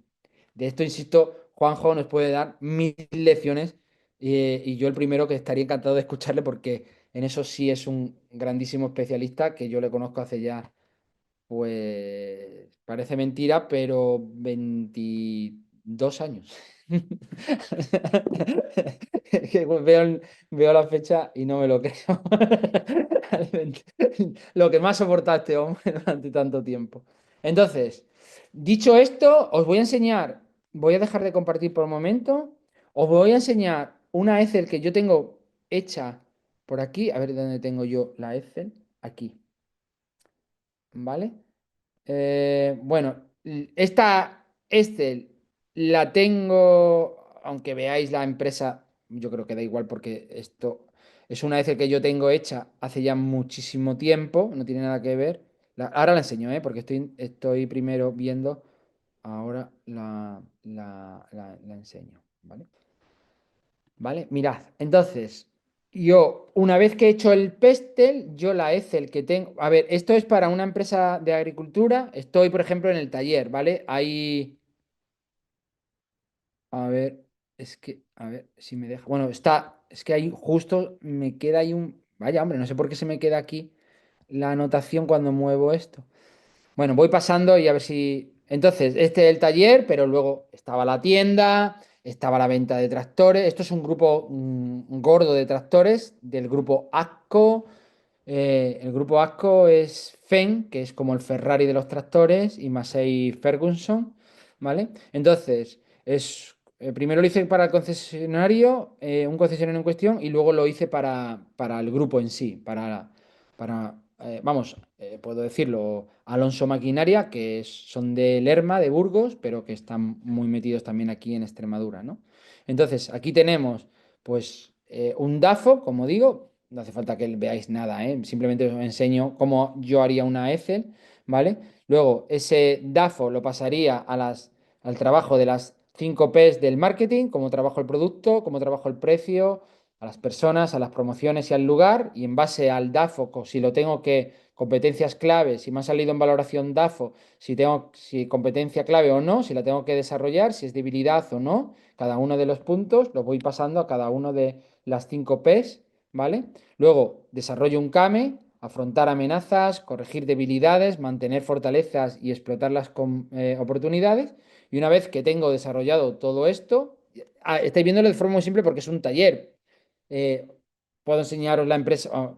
De esto, insisto, Juanjo nos puede dar mil lecciones y yo el primero que estaría encantado de escucharle porque en eso sí es un grandísimo especialista que yo le conozco hace ya, pues, parece mentira, pero 22 años. Que veo la fecha y no me lo creo. Lo que más soporta este hombre durante tanto tiempo. Entonces, dicho esto, os voy a enseñar, voy a dejar de compartir por un momento, os voy a enseñar una Excel que yo tengo hecha por aquí, a ver dónde tengo yo la Excel, aquí, ¿vale? Bueno, esta Excel la tengo, aunque veáis la empresa, yo creo que da igual porque esto es una Excel que yo tengo hecha hace ya muchísimo tiempo, no tiene nada que ver. Ahora la enseño, porque estoy primero viendo, ahora la enseño, ¿vale? ¿Vale? Mirad, entonces, yo, una vez que he hecho el pestel, yo la Excel que tengo. A ver, esto es para una empresa de agricultura. Estoy, por ejemplo, en el taller, ¿vale? Ahí. A ver, es que. A ver si me deja. Bueno, está. Es que ahí justo me queda ahí un. Vaya, hombre, no sé por qué se me queda aquí la anotación cuando muevo esto. Bueno, voy pasando y a ver si. Entonces, este es el taller, pero luego estaba la tienda, estaba la venta de tractores. Esto es un grupo gordo de tractores del grupo ASCO. El grupo ASCO es FEN, que es como el Ferrari de los tractores, y Massey Ferguson, ¿vale? Entonces, primero lo hice para el concesionario, un concesionario en cuestión, y luego lo hice para el grupo en sí, vamos, puedo decirlo, Alonso Maquinaria, son de Lerma, de Burgos, pero que están muy metidos también aquí en Extremadura, ¿no? Entonces, aquí tenemos, pues, un DAFO, como digo, no hace falta que veáis nada, ¿eh? Simplemente os enseño cómo yo haría una Excel, ¿vale? Luego, ese DAFO lo pasaría a las al trabajo de las 5 P's del marketing, cómo trabajo el producto, cómo trabajo el precio, a las personas, a las promociones y al lugar, y en base al DAFO, si lo tengo que, competencias clave, si me ha salido en valoración DAFO, si competencia clave o no, si la tengo que desarrollar, si es debilidad o no, cada uno de los puntos lo voy pasando a cada uno de las 5 P's, ¿vale? Luego desarrollo un CAME, afrontar amenazas, corregir debilidades, mantener fortalezas y explotar las oportunidades. Y una vez que tengo desarrollado todo esto, estáis viéndolo de forma muy simple porque es un taller. Eh, Puedo enseñaros la empresa,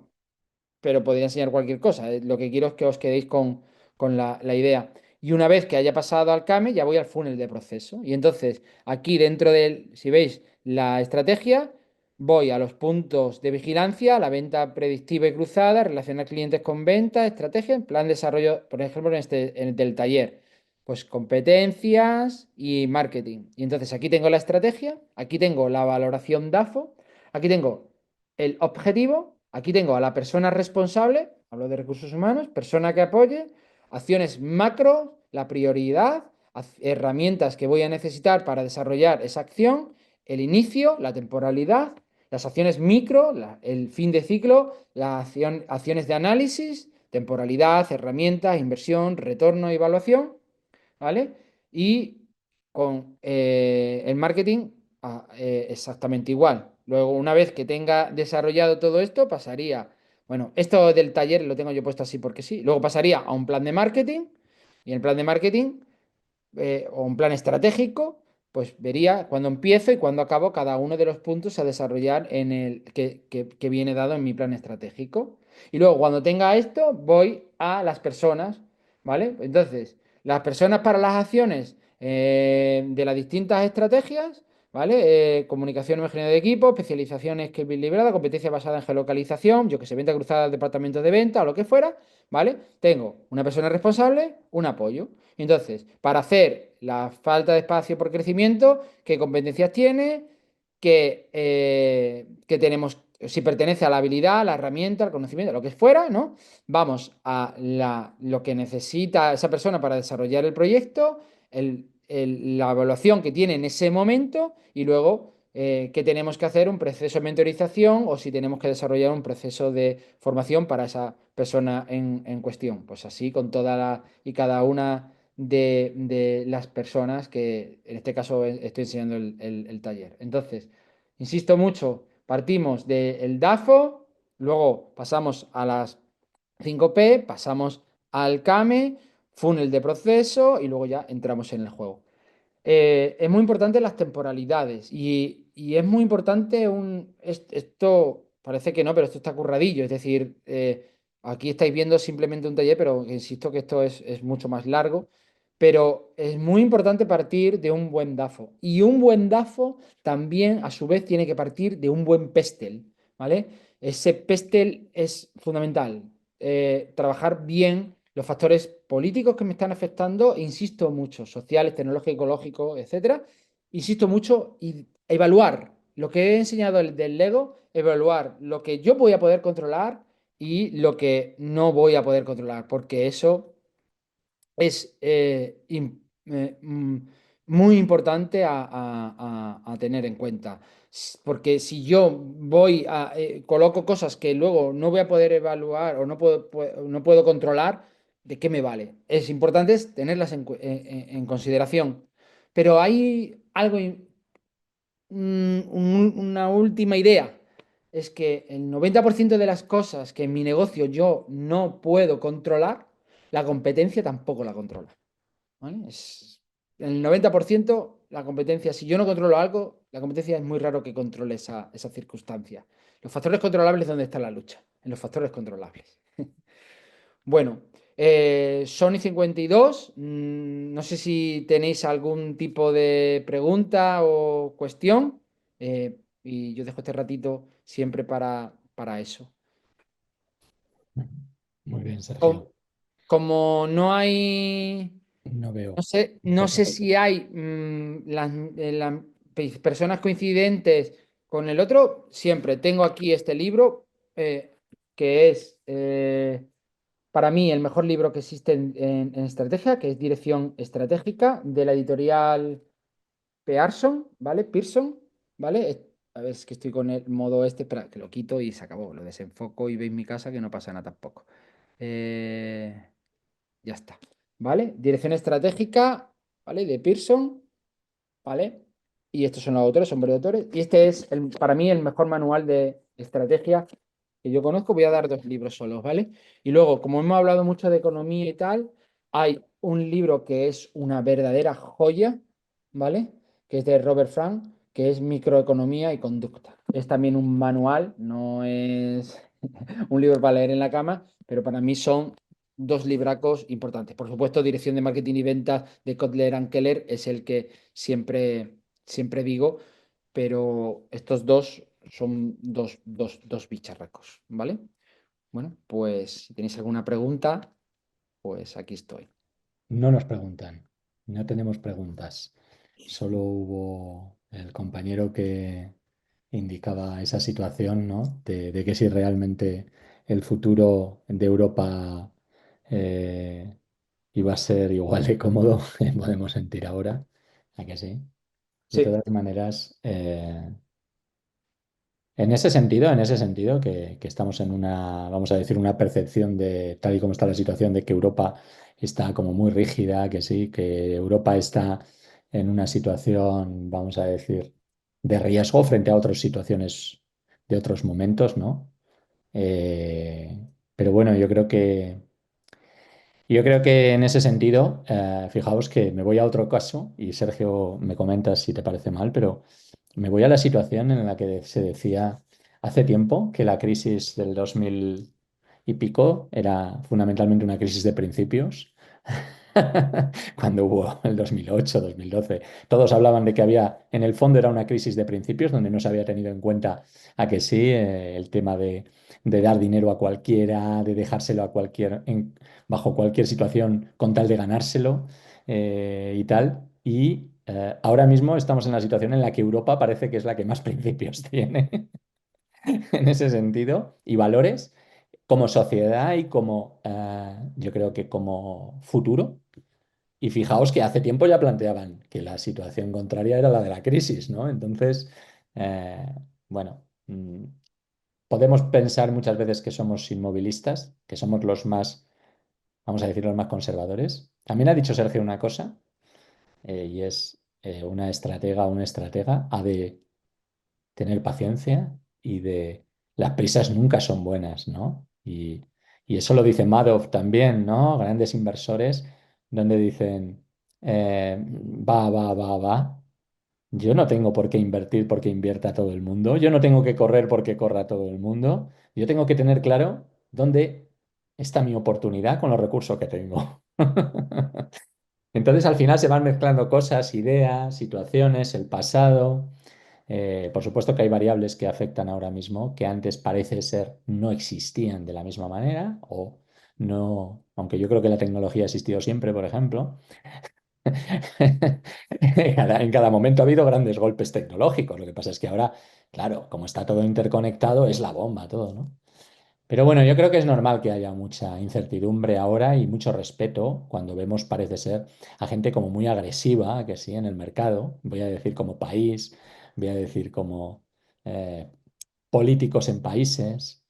pero podría enseñar cualquier cosa. Lo que quiero es que os quedéis con la idea. Y una vez que haya pasado al CAME, ya voy al funnel de proceso. Y entonces, aquí dentro del, si veis la estrategia, voy a los puntos de vigilancia, la venta predictiva y cruzada, relacionar clientes con venta, estrategia, plan de desarrollo, por ejemplo, en el del taller, pues competencias y marketing. Y entonces aquí tengo la estrategia, aquí tengo la valoración DAFO, aquí tengo el objetivo, aquí tengo a la persona responsable, hablo de recursos humanos, persona que apoye, acciones macro, la prioridad, herramientas que voy a necesitar para desarrollar esa acción, el inicio, la temporalidad, las acciones micro, el fin de ciclo, acciones de análisis, temporalidad, herramientas, inversión, retorno, evaluación, ¿vale? Y con el marketing exactamente igual. Luego, una vez que tenga desarrollado todo esto, pasaría, bueno, esto del taller lo tengo yo puesto así porque sí. Luego pasaría a un plan de marketing y en el plan de marketing o un plan estratégico, pues vería cuándo empiezo y cuándo acabo cada uno de los puntos a desarrollar en el que viene dado en mi plan estratégico. Y luego, cuando tenga esto, voy a las personas, ¿vale? Entonces, las personas para las acciones de las distintas estrategias, ¿vale? Comunicación imaginaria de equipo, especialización skill librada, competencia basada en geolocalización, yo que sé, venta cruzada, departamento de venta o lo que fuera, ¿vale? Tengo una persona responsable, un apoyo. Entonces, para hacer la falta de espacio por crecimiento, ¿qué competencias tiene? ¿Qué tenemos? Si pertenece a la habilidad, a la herramienta, al conocimiento, lo que fuera, ¿no? Vamos a lo que necesita esa persona para desarrollar el proyecto, la evaluación que tiene en ese momento y luego qué tenemos que hacer, un proceso de mentorización o si tenemos que desarrollar un proceso de formación para esa persona en cuestión. Pues así con toda y cada una de las personas que en este caso estoy enseñando el taller. Entonces, insisto mucho, partimos del DAFO, luego pasamos a las 5P, pasamos al CAME, funnel de proceso y luego ya entramos en el juego. Es muy importante las temporalidades y es muy importante esto, parece que no, pero esto está curradillo, es decir, aquí estáis viendo simplemente un taller, pero insisto que esto es mucho más largo, pero es muy importante partir de un buen DAFO y un buen DAFO también a su vez tiene que partir de un buen PESTEL, ¿vale? Ese PESTEL es fundamental, trabajar bien los factores políticos que me están afectando, insisto mucho, sociales, tecnológicos, ecológicos, etcétera. Insisto mucho y evaluar lo que he enseñado del Lego, evaluar lo que yo voy a poder controlar y lo que no voy a poder controlar, porque eso es muy importante a tener en cuenta. Porque si yo coloco cosas que luego no voy a poder evaluar o no puedo controlar, ¿de qué me vale? Es importante tenerlas en consideración. Pero hay algo, una última idea. Es que el 90% de las cosas que en mi negocio yo no puedo controlar, la competencia tampoco la controla. ¿Vale? El 90% la competencia, si yo no controlo algo, la competencia es muy raro que controle esa circunstancia. Los factores controlables es donde está la lucha, en los factores controlables. Bueno, Sony 52, no sé si tenéis algún tipo de pregunta o cuestión, y yo dejo este ratito siempre para eso. Muy bien, Com- Sergio. Como no hay... No veo No sé cosas. si hay personas coincidentes con el otro. Siempre tengo aquí este libro que es para mí el mejor libro que existe en estrategia, que es Dirección Estratégica, de la editorial Pearson, ¿vale? Pearson, ¿vale? A ver, es que estoy con el modo este, espera, que lo quito y se acabó. Lo desenfoco y veis mi casa que no pasa nada tampoco. Eh, ya está, ¿vale? Dirección Estratégica, ¿vale? De Pearson. ¿Vale? Y estos son los autores, son varios autores. Y este es, para mí, el mejor manual de estrategia que yo conozco. Voy a dar dos libros solos, ¿vale? Y luego, como hemos hablado mucho de economía y tal, hay un libro que es una verdadera joya, ¿vale? Que es de Robert Frank, que es Microeconomía y Conducta. Es también un manual, no es un libro para leer en la cama, pero para mí son dos libracos importantes. Por supuesto, Dirección de Marketing y Ventas de Kotler and Keller es el que siempre digo, pero estos dos son dos bicharracos, ¿vale? Bueno, pues si tenéis alguna pregunta, pues aquí estoy. No nos preguntan, no tenemos preguntas. Solo hubo el compañero que indicaba esa situación, ¿no? De que si realmente el futuro de Europa iba a ser igual de cómodo, que podemos sentir ahora, ¿a que sí? De Sí, todas maneras, en ese sentido, que estamos en una, vamos a decir, una percepción de, tal y como está la situación, de que Europa está como muy rígida, que sí, que Europa está en una situación, vamos a decir, de riesgo frente a otras situaciones de otros momentos, ¿no? Pero bueno, yo creo que en ese sentido, fijaos que me voy a otro caso y Sergio me comentas si te parece mal, pero me voy a la situación en la que se decía hace tiempo que la crisis del 2000 y pico era fundamentalmente una crisis de principios. Cuando hubo el 2008, 2012, todos hablaban de que había, en el fondo era una crisis de principios donde no se había tenido en cuenta a que sí, el tema de dar dinero a cualquiera, de dejárselo a cualquier, bajo cualquier situación con tal de ganárselo y tal. Y ahora mismo estamos en la situación en la que Europa parece que es la que más principios tiene en ese sentido y valores como sociedad y como, yo creo que como futuro. Y fijaos que hace tiempo ya planteaban que la situación contraria era la de la crisis, ¿no? Entonces, eh, bueno, podemos pensar muchas veces que somos inmovilistas, que somos los más, vamos a decir, los más conservadores. También ha dicho Sergio una cosa, y es una estratega o un estratega ha de tener paciencia y de las prisas nunca son buenas, ¿no? Y eso lo dice Madoff también, ¿no? Grandes inversores, donde dicen, va. Yo no tengo por qué invertir porque invierta todo el mundo. Yo no tengo que correr porque corra todo el mundo. Yo tengo que tener claro dónde está mi oportunidad con los recursos que tengo. Entonces, al final se van mezclando cosas, ideas, situaciones, el pasado. Por supuesto que hay variables que afectan ahora mismo, que antes parece ser no existían de la misma manera o no, aunque yo creo que la tecnología ha existido siempre, por ejemplo. En cada momento ha habido grandes golpes tecnológicos. Lo que pasa es que ahora, claro, como está todo interconectado, es la bomba todo, ¿no? Pero bueno, yo creo que es normal que haya mucha incertidumbre ahora y mucho respeto cuando vemos, parece ser, a gente como muy agresiva, que sí, en el mercado, voy a decir como país, voy a decir como eh, políticos en países.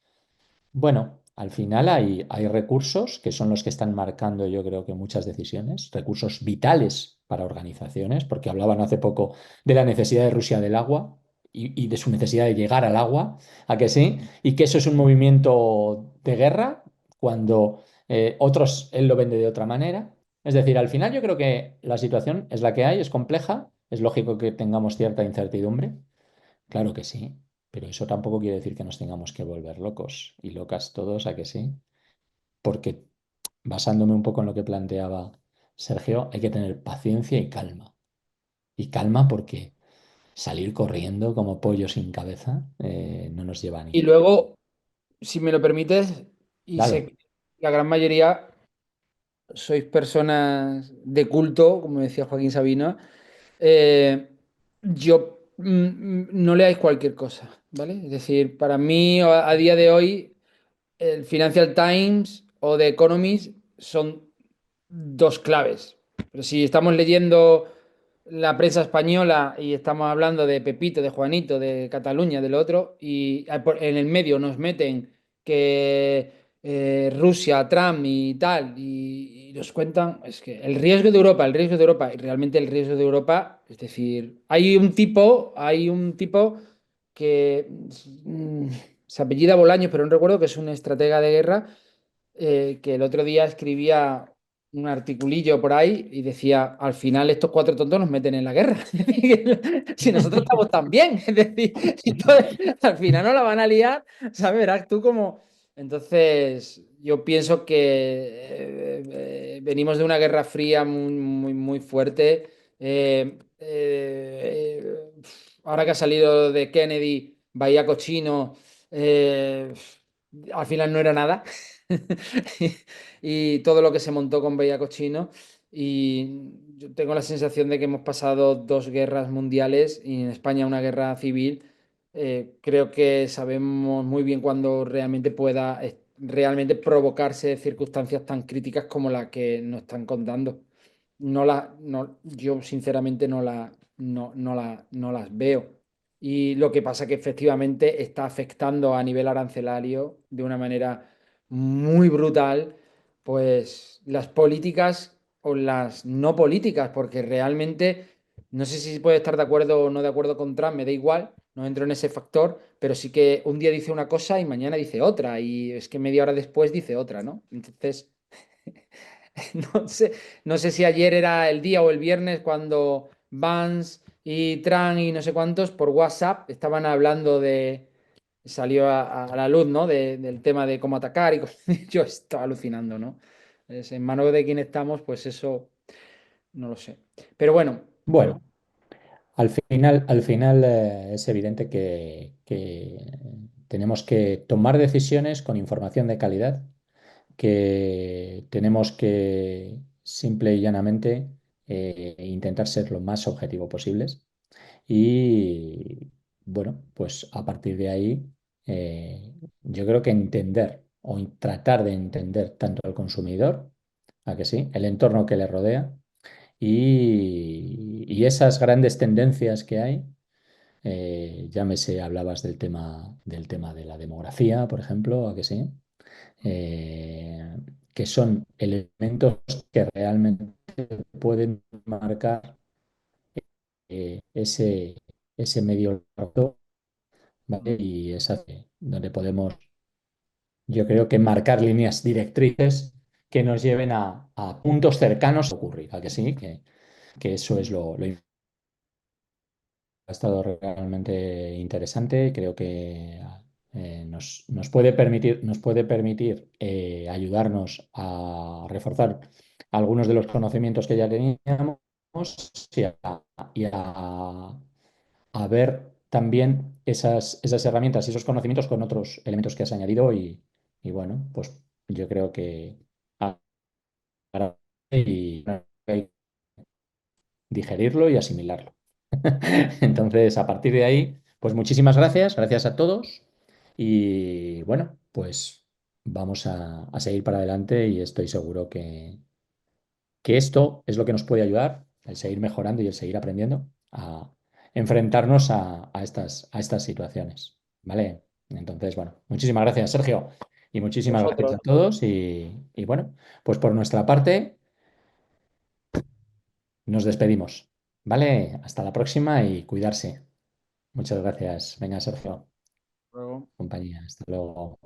Bueno, al final hay recursos que son los que están marcando, yo creo que muchas decisiones, recursos vitales para organizaciones, porque hablaban hace poco de la necesidad de Rusia del agua y de su necesidad de llegar al agua, ¿a que sí? Y que eso es un movimiento de guerra cuando otros él lo vende de otra manera. Es decir, al final yo creo que la situación es la que hay, es compleja, es lógico que tengamos cierta incertidumbre. Claro que sí, pero eso tampoco quiere decir que nos tengamos que volver locos y locas todos, ¿a que sí? Porque basándome un poco en lo que planteaba Sergio, hay que tener paciencia y calma. Y calma porque salir corriendo como pollo sin cabeza no nos lleva a Y ningún. luego, si me lo permites, y sé Dale. que la gran mayoría sois personas de culto, como decía Joaquín Sabina, no leáis cualquier cosa, ¿vale? Es decir, para mí a día de hoy el Financial Times o The Economist son dos claves. Pero si estamos leyendo la prensa española y estamos hablando de Pepito, de Juanito, de Cataluña, del otro, y en el medio nos meten que Rusia, Trump y tal, y nos cuentan, es que el riesgo de Europa, y realmente el riesgo de Europa, es decir, hay un tipo que se apellida Bolaños, pero no recuerdo que es un estratega de guerra que el otro día escribía un articulillo por ahí y decía, al final estos cuatro tontos nos meten en la guerra. Si nosotros estamos tan bien, es decir, entonces, al final no la van a liar, ¿sabes? Verás tú cómo... Entonces, yo pienso que venimos de una guerra fría muy, muy, muy fuerte. Ahora que ha salido de Kennedy, Bahía Cochino, eh, al final no era nada. Y todo lo que se montó con Bahía Cochino. Y yo tengo la sensación de que hemos pasado dos guerras mundiales y en España una guerra civil. Creo que sabemos muy bien cuándo realmente pueda realmente provocarse circunstancias tan críticas como la que nos están contando. Yo sinceramente no las veo. Y lo que pasa que efectivamente está afectando a nivel arancelario de una manera muy brutal, pues las políticas o las no políticas, porque realmente no sé si puede estar de acuerdo o no de acuerdo con Trump, me da igual, no entro en ese factor, pero sí que un día dice una cosa y mañana dice otra, y es que media hora después dice otra, ¿no? Entonces, no sé, no sé si ayer era el día o el viernes cuando Vance y Trump y no sé cuántos por WhatsApp estaban hablando de, salió a la luz, ¿no? Del tema de cómo atacar y yo estaba alucinando, ¿no? En manos de quien estamos, pues eso no lo sé. Pero bueno, Bueno, al final es evidente que tenemos que tomar decisiones con información de calidad, que tenemos que simple y llanamente intentar ser lo más objetivo posibles. Y bueno, pues a partir de ahí, yo creo que entender o tratar de entender tanto al consumidor, a que sí, el entorno que le rodea y esas grandes tendencias que hay. Llámese, hablabas del tema de la demografía, por ejemplo, a que sí. Eh, que son elementos que realmente pueden marcar ese medio plazo, ¿vale? Y es así, donde podemos, yo creo que marcar líneas directrices que nos lleven a puntos cercanos a ocurrir, a que sí, que eso es lo ha estado realmente interesante. Creo que nos puede permitir ayudarnos a reforzar algunos de los conocimientos que ya teníamos y a ver también esas herramientas y esos conocimientos con otros elementos que has añadido y bueno, pues yo creo que para y digerirlo y asimilarlo. Entonces, a partir de ahí, pues muchísimas gracias, gracias a todos y bueno, pues vamos a seguir para adelante y estoy seguro que esto es lo que nos puede ayudar, el seguir mejorando y el seguir aprendiendo a enfrentarnos a estas situaciones, ¿vale? Entonces, bueno, muchísimas gracias, Sergio, y muchísimas gracias vosotros, a todos y bueno, pues por nuestra parte nos despedimos, ¿vale? Hasta la próxima y cuidarse. Muchas gracias. Venga, Sergio, luego. compañía. Hasta luego.